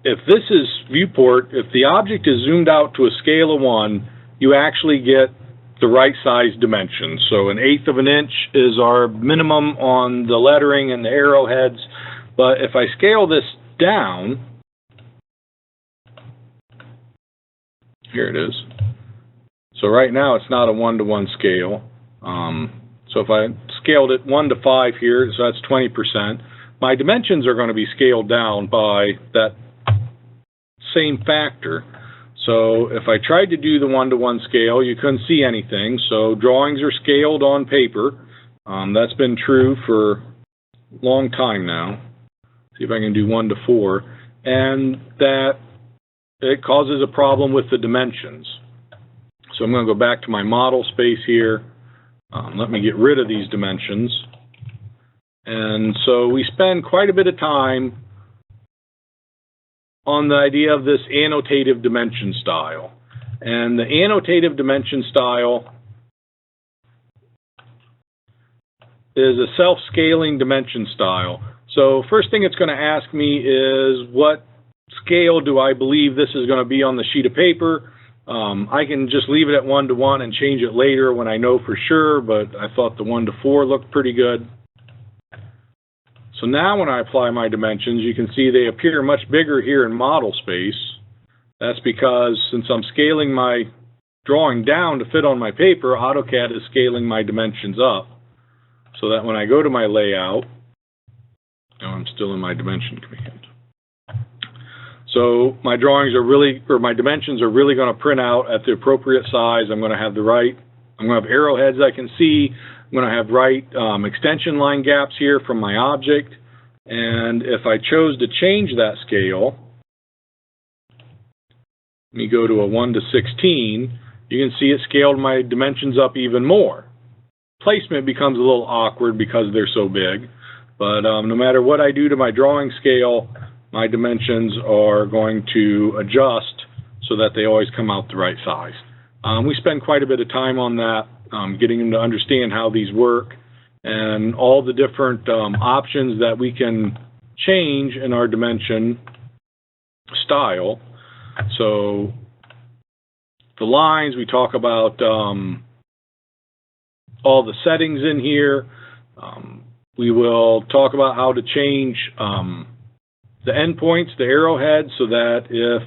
S1: if this is viewport, if the object is zoomed out to a scale of 1, you actually get the right size dimensions. So 1/8 of an inch is our minimum on the lettering and the arrowheads. But if I scale this down, here it is. So right now it's not a 1-to-1 scale. So if I scaled it 1 to 5 here, so that's 20%. My dimensions are going to be scaled down by that same factor. So if I tried to do the 1-to-1 scale, you couldn't see anything. So drawings are scaled on paper. That's been true for a long time now. See if I can do 1 to 4. And that it causes a problem with the dimensions. So I'm going to go back to my model space here. Let me get rid of these dimensions. And so we spend quite a bit of time on the idea of this annotative dimension style. And the annotative dimension style is a self-scaling dimension style. So first thing it's going to ask me is, what scale do I believe this is going to be on the sheet of paper? I can just leave it at 1:1 and change it later when I know for sure, but I thought the 1:4 looked pretty good. So now when I apply my dimensions, you can see they appear much bigger here in model space. That's because since I'm scaling my drawing down to fit on my paper, AutoCAD is scaling my dimensions up, so that when I go to my layout, now I'm still in my dimension command. So my drawings are really, or my dimensions are really going to print out at the appropriate size. I'm going to have arrowheads I can see. I'm going to have right extension line gaps here from my object. And if I chose to change that scale, let me go to a 1:16, you can see it scaled my dimensions up even more. Placement becomes a little awkward because they're so big, but no matter what I do to my drawing scale, my dimensions are going to adjust so that they always come out the right size. We spend quite a bit of time on that, getting them to understand how these work and all the different options that we can change in our dimension style. So the lines, we talk about all the settings in here. We will talk about how to change the endpoints, the arrowheads, so that if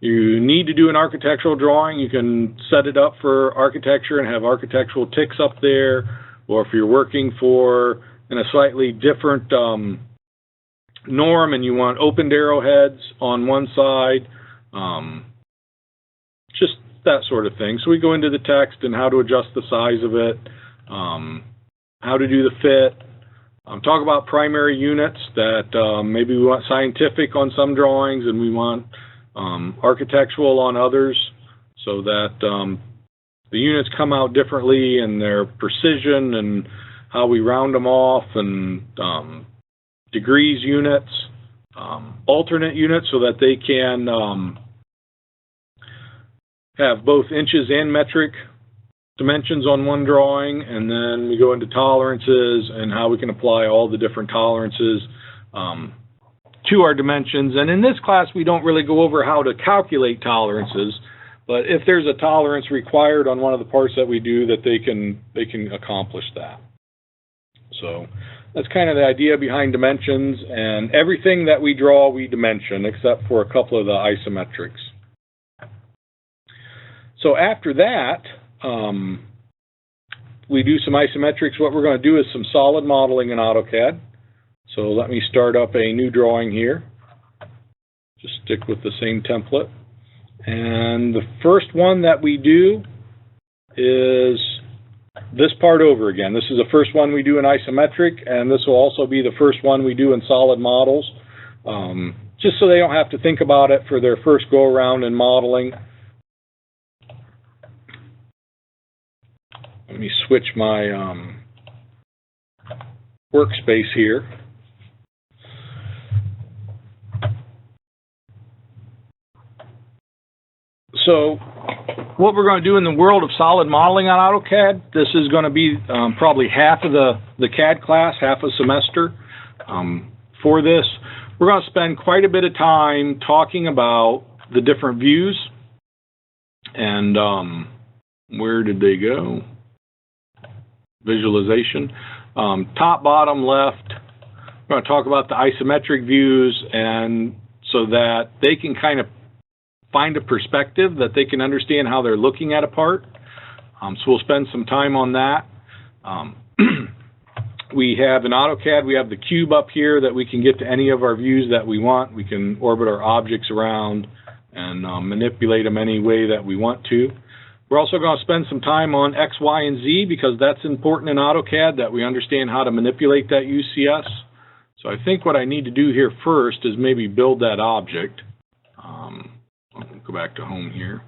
S1: you need to do an architectural drawing, you can set it up for architecture and have architectural ticks up there. Or if you're working in a slightly different norm and you want opened arrowheads on one side, just that sort of thing. So we go into the text and how to adjust the size of it, how to do the fit. Talk about primary units that maybe we want scientific on some drawings and we want architectural on others, so that the units come out differently in their precision and how we round them off, and degrees units, alternate units, so that they can have both inches and metric dimensions on one drawing. And then we go into tolerances and how we can apply all the different tolerances to our dimensions. And in this class, we don't really go over how to calculate tolerances, but if there's a tolerance required on one of the parts that we do, that they can accomplish that. So that's kind of the idea behind dimensions, and everything that we draw, we dimension, except for a couple of the isometrics. So after that, we do some isometrics. What we're going to do is some solid modeling in AutoCAD. So let me start up a new drawing here. Just stick with the same template. And the first one that we do is this part over again. This is the first one we do in isometric, and this will also be the first one we do in solid models, just so they don't have to think about it for their first go-around in modeling. Let me switch my workspace here. So what we're going to do in the world of solid modeling on AutoCAD, this is going to be probably half of the CAD class, half a semester. For this, we're going to spend quite a bit of time talking about the different views. And where did they go? Visualization. Top, bottom, left. We're going to talk about the isometric views, and so that they can kind of find a perspective, that they can understand how they're looking at a part. So we'll spend some time on that. We have in AutoCAD, we have the cube up here that we can get to any of our views that we want. We can orbit our objects around and manipulate them any way that we want to. We're also going to spend some time on X, Y, and Z, because that's important in AutoCAD, that we understand how to manipulate that UCS. So I think what I need to do here first is maybe build that object. I'll go back to home here.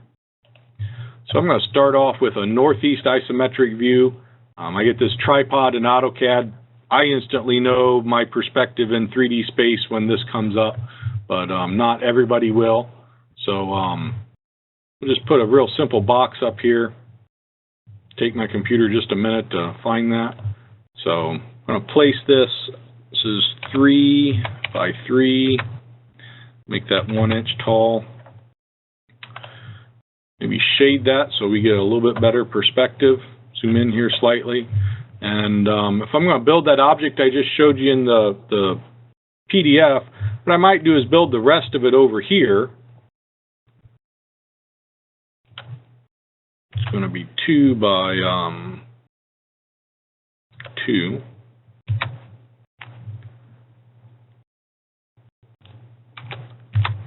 S1: So I'm going to start off with a northeast isometric view. I get this tripod in AutoCAD I instantly know my perspective in 3D space when this comes up, but not everybody will. So I'll just put a real simple box up here. Take my computer just a minute to find that. So I'm going to place this. This is 3 by 3. Make that 1 inch tall. Maybe shade that so we get a little bit better perspective. Zoom in here slightly. And if I'm going to build that object I just showed you in the PDF, what I might do is build the rest of it over here. It's going to be 2 by 2.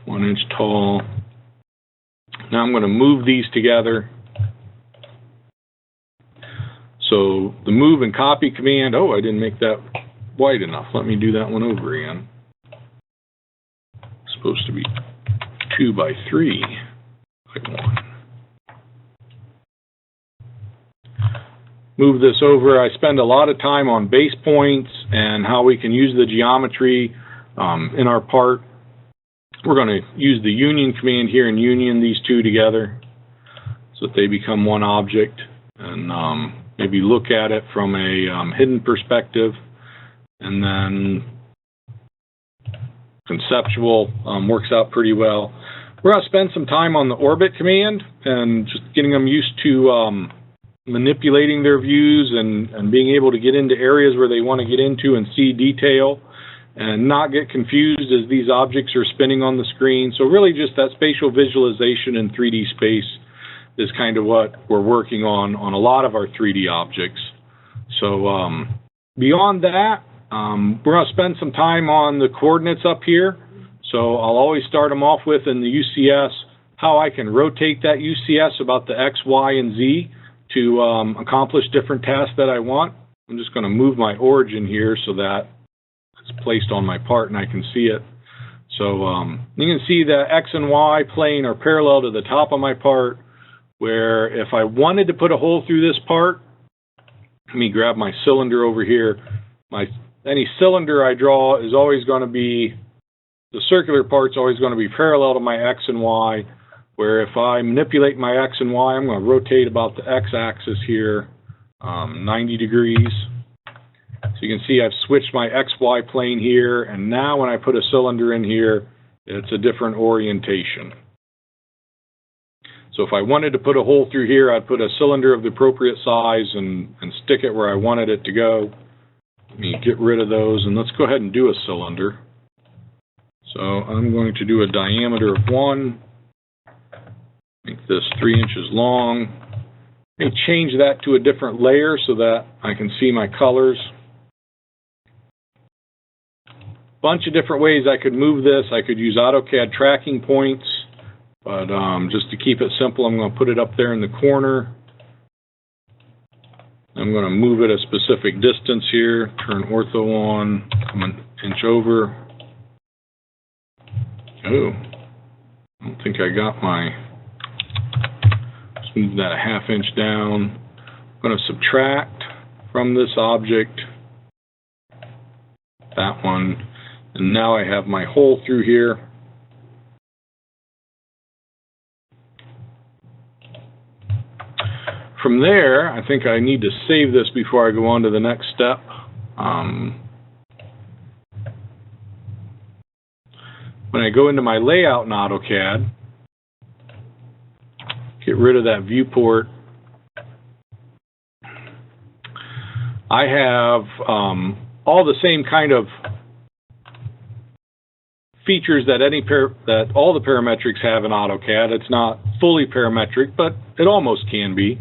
S1: One inch tall. Now I'm going to move these together. So the move and copy command, oh, I didn't make that wide enough. Let me do that one over again. It's supposed to be 2 by 3 by 1. Move this over. I spend a lot of time on base points and how we can use the geometry in our part. We're going to use the union command here and union these two together so that they become one object, and maybe look at it from a hidden perspective, and then conceptual works out pretty well. We're going to spend some time on the orbit command and just getting them used to manipulating their views and being able to get into areas where they want to get into and see detail, and not get confused as these objects are spinning on the screen. So really just that spatial visualization in 3D space is kind of what we're working on a lot of our 3D objects. So beyond that, we're going to spend some time on the coordinates up here. So I'll always start them off with in the UCS, how I can rotate that UCS about the X, Y, and Z to accomplish different tasks that I want. I'm just going to move my origin here so that it's placed on my part and I can see it. So you can see the X and Y plane are parallel to the top of my part, where if I wanted to put a hole through this part, let me grab my cylinder over here. Any cylinder I draw is always going to be, the circular part's always going to be parallel to my X and Y, where if I manipulate my X and Y, I'm going to rotate about the X axis here 90 degrees. So you can see I've switched my XY plane here, and now when I put a cylinder in here, it's a different orientation. So if I wanted to put a hole through here, I'd put a cylinder of the appropriate size and stick it where I wanted it to go. Let me get rid of those, and let's go ahead and do a cylinder. So I'm going to do a diameter of 1. Make this 3 inches long. Let me change that to a different layer so that I can see my colors. Bunch of different ways I could move this. I could use Autocad tracking points, but just to keep it simple, I'm going to put it up there in the corner. I'm going to move it a specific distance here, turn ortho on, come an inch over. Oh, I don't think I got my, let's move that a ½ inch down. I'm going to subtract from this object that one. And now I have my hole through here. From there, I think I need to save this before I go on to the next step. When I go into my layout in AutoCAD, get rid of that viewport, I have all the same kind of features that that all the parametrics have in AutoCAD. It's not fully parametric, but it almost can be.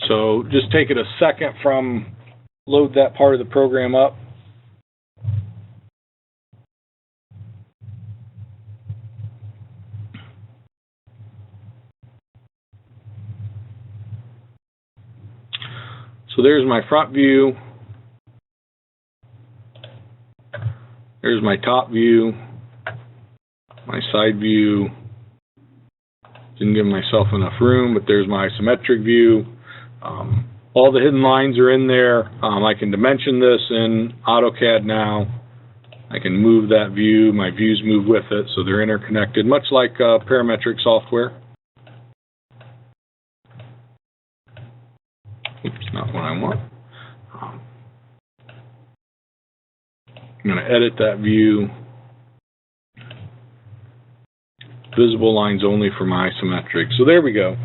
S1: So just take it a second from load that part of the program up. So there's my front view. There's my top view. My side view. Didn't give myself enough room, but there's my isometric view. all the hidden lines are in there. I can dimension this in Autocad now. I can move that view. My views move with it, so they're interconnected, much like parametric software. Oops, not what I want. I'm going to edit that view. Visible lines only for my isometric. So there we go.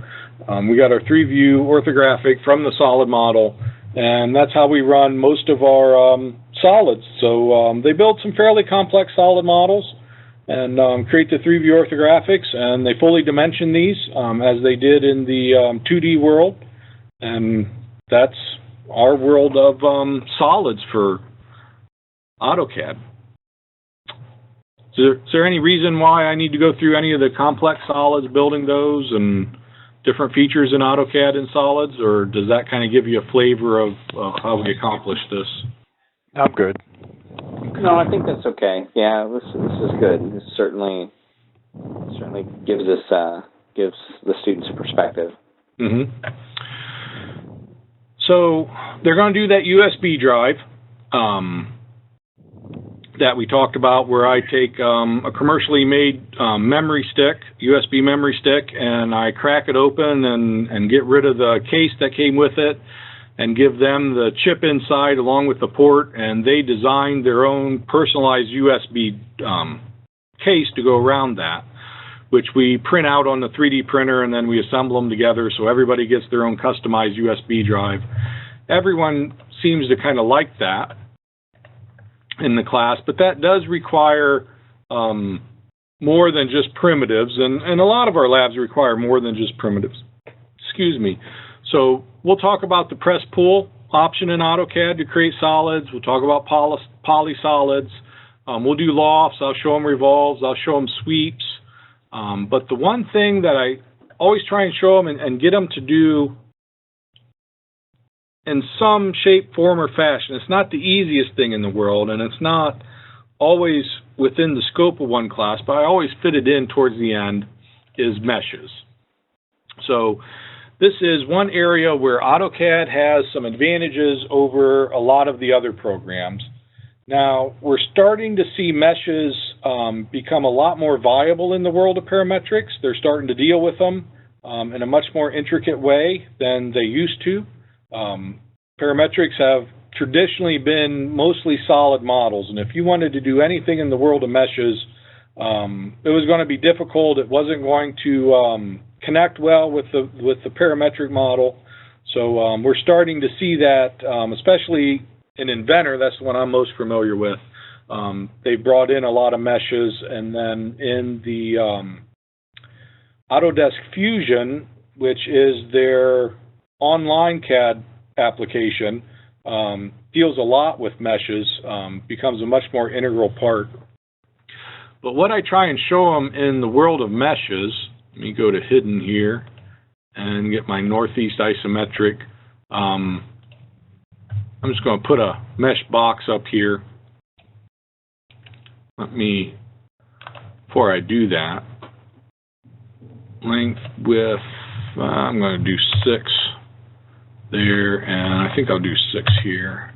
S1: We got our 3-view orthographic from the solid model, and that's how we run most of our solids. So they build some fairly complex solid models and create the 3-view orthographics, and they fully dimension these as they did in the 2D world. And that's our world of solids for Autocad. Is there any reason why I need to go through any of the complex solids, building those, and different features in Autocad and solids, or does that kind of give you a flavor of how we accomplish this?
S3: I'm good.
S2: No, I think that's okay. Yeah, this is good. This certainly gives us gives the students a perspective.
S1: Mm-hmm. So they're going to do that USB drive that we talked about, where I take a commercially made memory stick, USB memory stick, and I crack it open and get rid of the case that came with it and give them the chip inside along with the port, and they designed their own personalized USB case to go around that, which we print out on the 3D printer, and then we assemble them together so everybody gets their own customized USB drive. Everyone seems to kind of like that in the class, but that does require more than just primitives, and a lot of our labs require more than just primitives. Excuse me. So we'll talk about the press pull option in AutoCAD to create solids. We'll talk about polysolids. We'll do lofts. I'll show them revolves. I'll show them sweeps. But the one thing that I always try and show them and get them to do in some shape, form, or fashion. It's not the easiest thing in the world, and it's not always within the scope of one class, but I always fit it in towards the end, is meshes. So this is one area where AutoCAD has some advantages over a lot of the other programs. Now, we're starting to see meshes become a lot more viable in the world of parametrics. They're starting to deal with them in a much more intricate way than they used to. Parametrics have traditionally been mostly solid models, and if you wanted to do anything in the world of meshes, it was going to be difficult. It wasn't going to connect well with the parametric model. So we're starting to see that, especially in Inventor. That's the one I'm most familiar with. They brought in a lot of meshes, and then in the Autodesk Fusion, which is their online CAD application, deals a lot with meshes, becomes a much more integral part. But what I try and show them in the world of meshes, let me go to hidden here and get my northeast isometric. I'm just going to put a mesh box up here. Let me, before I do that, length, width, I'm going to do 6 there, and I think I'll do 6 here.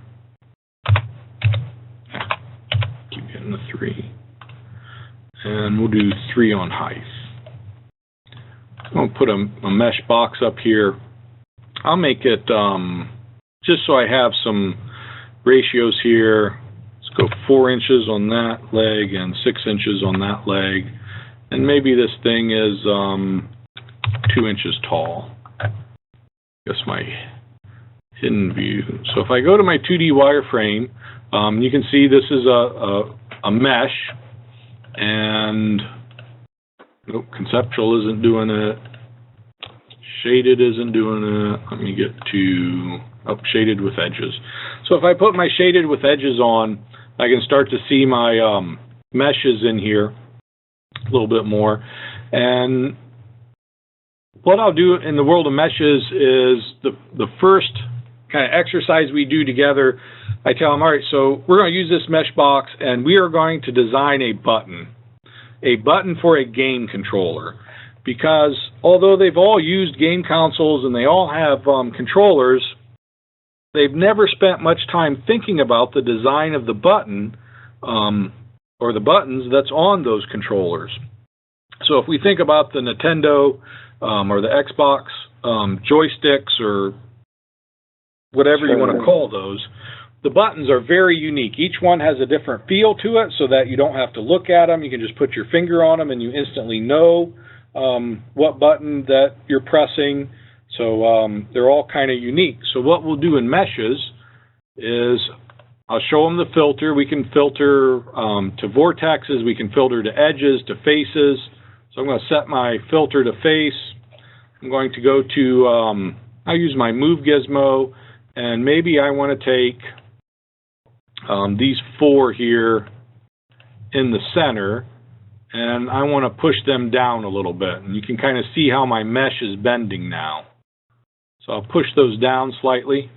S1: Keep getting the 3. And we'll do 3 on height. I'm going to put a mesh box up here. I'll make it, just so I have some ratios here. Let's go 4 inches on that leg and 6 inches on that leg. And maybe this thing is 2 inches tall. Guess my hidden view. So if I go to my 2D wireframe, you can see this is a mesh, and nope, conceptual isn't doing it. Shaded isn't doing it. Let me get to shaded with edges. So if I put my shaded with edges on, I can start to see my meshes in here a little bit more. And what I'll do in the world of meshes is the first kind of exercise we do together, I tell them, all right, so we're going to use this mesh box, and we are going to design a button for a game controller. Because although they've all used game consoles and they all have controllers, they've never spent much time thinking about the design of the button or the buttons that's on those controllers. So if we think about the Nintendo or the Xbox joysticks or whatever you want to call those, the buttons are very unique. Each one has a different feel to it so that you don't have to look at them. You can just put your finger on them and you instantly know what button that you're pressing. So they're all kind of unique. So what we'll do in meshes is I'll show them the filter. We can filter to vortexes. We can filter to edges, to faces. So I'm going to set my filter to face. I'm going to go to, I'll use my move gizmo, and maybe I want to take these 4 here in the center, and I want to push them down a little bit. And you can kind of see how my mesh is bending now. So I'll push those down slightly.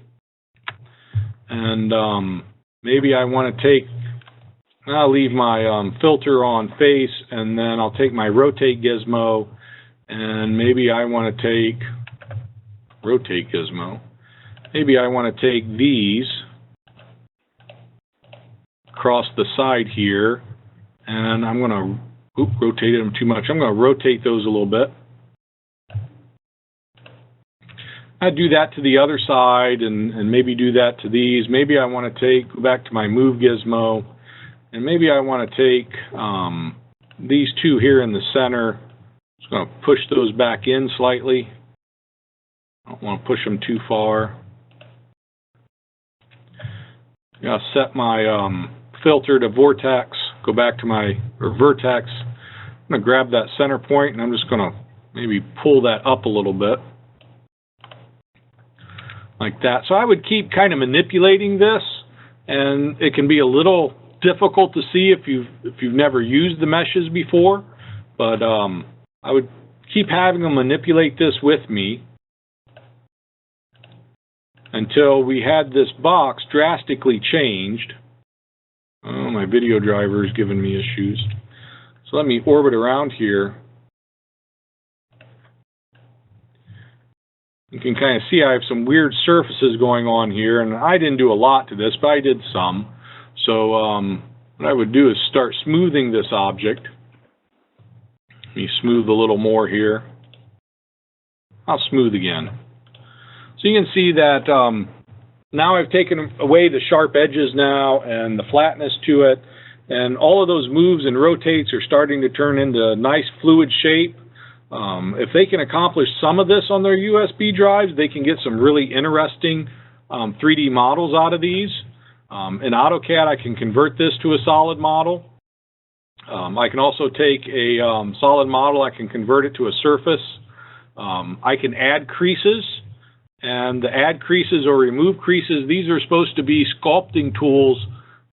S1: And maybe I want to take, I'll leave my filter on face, and then I'll take my rotate gizmo, and maybe I want to take, rotate gizmo, maybe I want to take these across the side here, and I'm going to, rotate them too much. I'm going to rotate those a little bit. I do that to the other side, and maybe do that to these. Maybe I want to go back to my move gizmo, and maybe I want to take these 2 here in the center. Just going to push those back in slightly. I don't want to push them too far. I'm going to set my filter to vortex, go back to my vertex. I'm going to grab that center point, and I'm just going to maybe pull that up a little bit. Like that. So I would keep kind of manipulating this, and it can be a little difficult to see if you've never used the meshes before, but I would keep having them manipulate this with me until we had this box drastically changed. Oh, my video driver is giving me issues. So let me orbit around here. You can kind of see I have some weird surfaces going on here, and I didn't do a lot to this, but I did some. So what I would do is start smoothing this object. Let me smooth a little more here. I'll smooth again. So you can see that now I've taken away the sharp edges now and the flatness to it, and all of those moves and rotates are starting to turn into nice fluid shape. If they can accomplish some of this on their USB drives, they can get some really interesting 3D models out of these. In Autocad, I can convert this to a solid model. I can also take a solid model, I can convert it to a surface. I can add creases, and the add creases or remove creases, these are supposed to be sculpting tools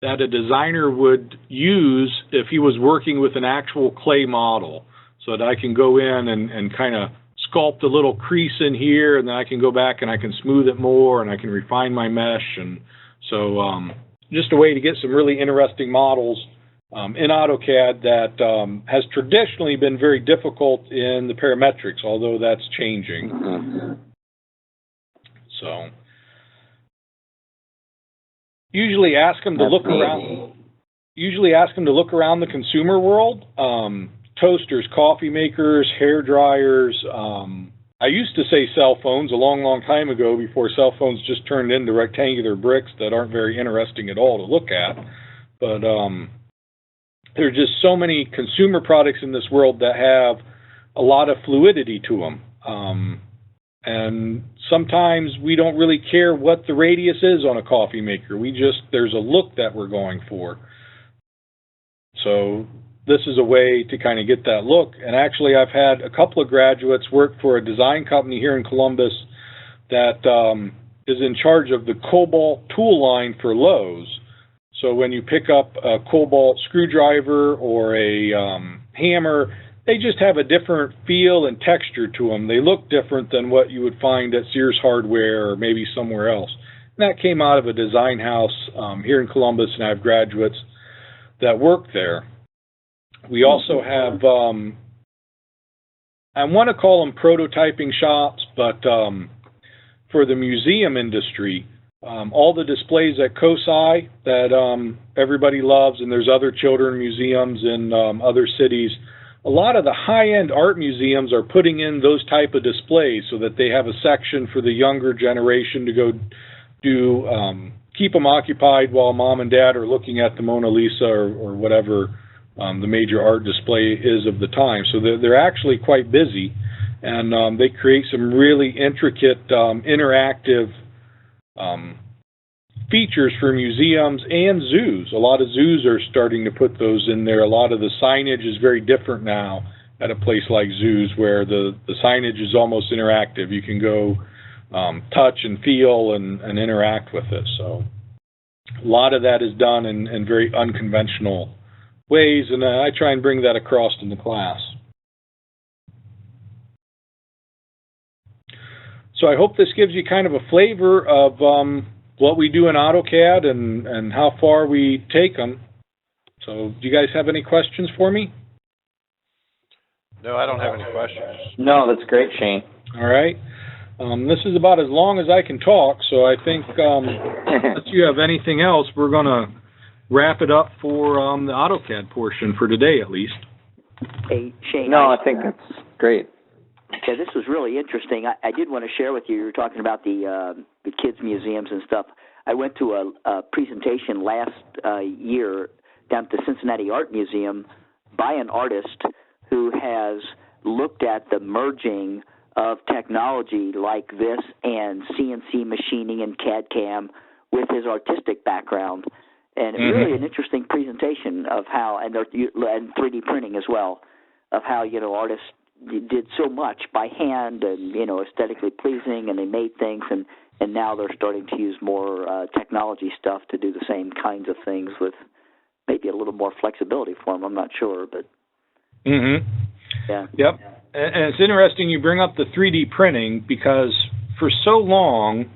S1: that a designer would use if he was working with an actual clay model. So that I can go in and kind of sculpt a little crease in here, and then I can go back and I can smooth it more, and I can refine my mesh. And so just a way to get some really interesting models in AutoCAD that has traditionally been very difficult in the parametrics, although that's changing. So usually ask them to look around. Usually ask them to look around the consumer world. Toasters, coffee makers, hair dryers. I used to say cell phones a long, long time ago before cell phones just turned into rectangular bricks that aren't very interesting at all to look at. But there are just so many consumer products in this world that have a lot of fluidity to them. And sometimes we don't really care what the radius is on a coffee maker. There's a look that we're going for. So this is a way to kind of get that look. And actually, I've had a couple of graduates work for a design company here in Columbus that is in charge of the Cobalt tool line for Lowe's. So when you pick up a Cobalt screwdriver or a hammer, they just have a different feel and texture to them. They look different than what you would find at Sears Hardware or maybe somewhere else. And that came out of a design house here in Columbus, and I have graduates that work there. We also have, I want to call them prototyping shops, but for the museum industry, all the displays at COSI that everybody loves, and there's other children museums in other cities. A lot of the high-end art museums are putting in those type of displays so that they have a section for the younger generation to go do, keep them occupied while mom and dad are looking at the Mona Lisa or whatever the major art display is of the time. So they're actually quite busy, and they create some really intricate, interactive features for museums and zoos. A lot of zoos are starting to put those in there. A lot of the signage is very different now at a place like zoos, where the signage is almost interactive. You can go touch and feel and interact with it. So a lot of that is done in very unconventional ways, and I try and bring that across in the class. So I hope this gives you kind of a flavor of what we do in Autocad and how far we take them. So do you guys have any questions for me?
S3: No, I don't have any questions.
S2: No, that's great, Shane.
S1: All right. This is about as long as I can talk, so I think unless you have anything else, we're going to wrap it up for the Autocad portion for today, at least.
S4: Hey, Shane.
S2: No, I think that's great.
S4: Yeah, this was really interesting. I did want to share with you. You were talking about the kids' museums and stuff. I went to a presentation last year down at the Cincinnati Art Museum by an artist who has looked at the merging of technology like this and CNC machining and CAD/CAM with his artistic background. And really an interesting presentation of how, and 3D printing as well, of how, artists did so much by hand and, aesthetically pleasing, and they made things, and now they're starting to use more technology stuff to do the same kinds of things with maybe a little more flexibility for them. I'm not sure, but... Yeah.
S1: Yep. And it's interesting you bring up the 3D printing, because for so long,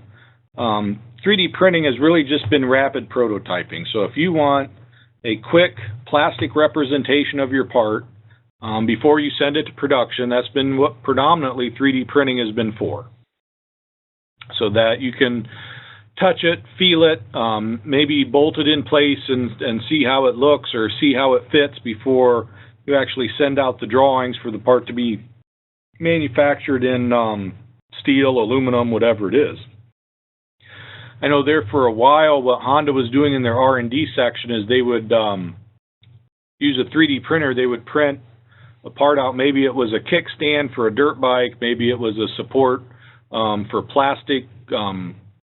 S1: 3D printing has really just been rapid prototyping. So if you want a quick plastic representation of your part before you send it to production, that's been what predominantly 3D printing has been for. So that you can touch it, feel it, maybe bolt it in place and see how it looks or see how it fits before you actually send out the drawings for the part to be manufactured in steel, aluminum, whatever it is. I know there for a while what Honda was doing in their R&D section is they would use a 3D printer. They would print a part out. Maybe it was a kickstand for a dirt bike. Maybe it was a support for plastic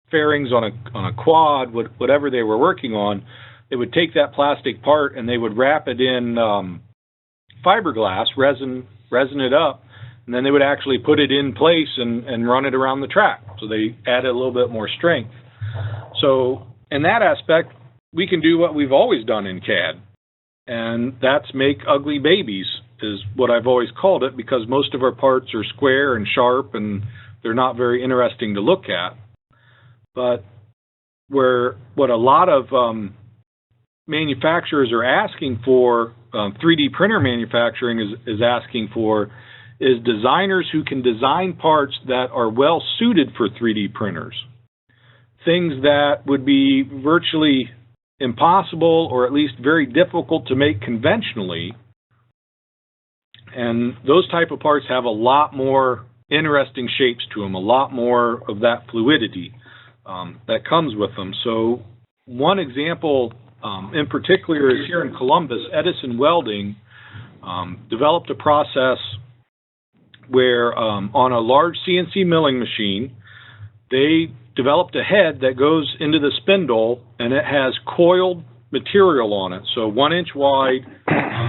S1: fairings on a quad, whatever they were working on. They would take that plastic part and they would wrap it in fiberglass, resin it up, and then they would actually put it in place and run it around the track. So they added a little bit more strength. So in that aspect, we can do what we've always done in CAD, and that's make ugly babies, is what I've always called it, because most of our parts are square and sharp and they're not very interesting to look at. But what a lot of manufacturers are asking for, 3D printer manufacturing is asking for, is designers who can design parts that are well suited for 3D printers. Things that would be virtually impossible or at least very difficult to make conventionally. And those type of parts have a lot more interesting shapes to them, a lot more of that fluidity that comes with them. So one example in particular is here in Columbus. Edison Welding developed a process where on a large CNC milling machine, they developed a head that goes into the spindle, and it has coiled material on it. So 1 inch wide,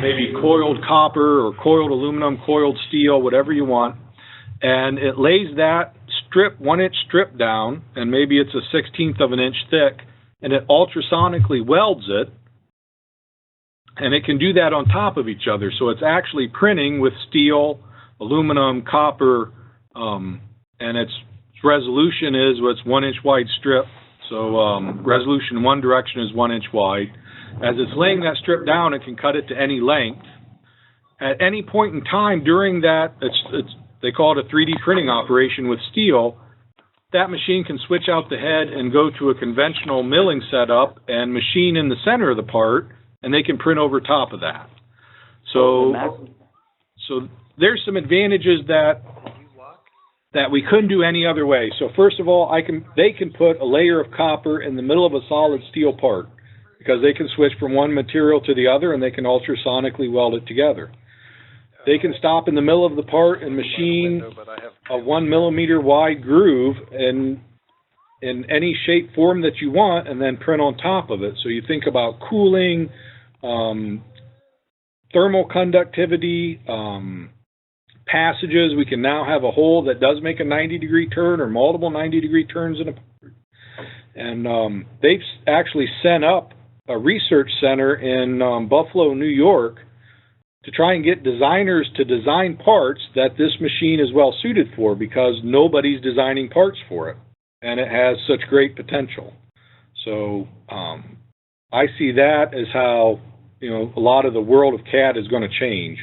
S1: maybe coiled copper or coiled aluminum, coiled steel, whatever you want. And it lays that 1 inch strip down, and maybe it's a 1/16 of an inch thick, and it ultrasonically welds it, and it can do that on top of each other. So it's actually printing with steel, aluminum, copper, and its resolution is what's 1 inch wide strip. So resolution in one direction is 1 inch wide. As it's laying that strip down, it can cut it to any length. At any point in time during that, they call it a 3D printing operation with steel, that machine can switch out the head and go to a conventional milling setup and machine in the center of the part, and they can print over top of that. So there's some advantages that we couldn't do any other way. So first of all, they can put a layer of copper in the middle of a solid steel part, because they can switch from one material to the other, and they can ultrasonically weld it together. They can stop in the middle of the part and machine a 1 millimeter wide groove in any shape, form that you want, and then print on top of it. So you think about cooling, thermal conductivity, passages. We can now have a hole that does make a 90-degree turn or multiple 90-degree turns in a part. And they've actually sent up a research center in Buffalo, New York, to try and get designers to design parts that this machine is well suited for, because nobody's designing parts for it, and it has such great potential. So I see that as how, a lot of the world of CAD is going to change.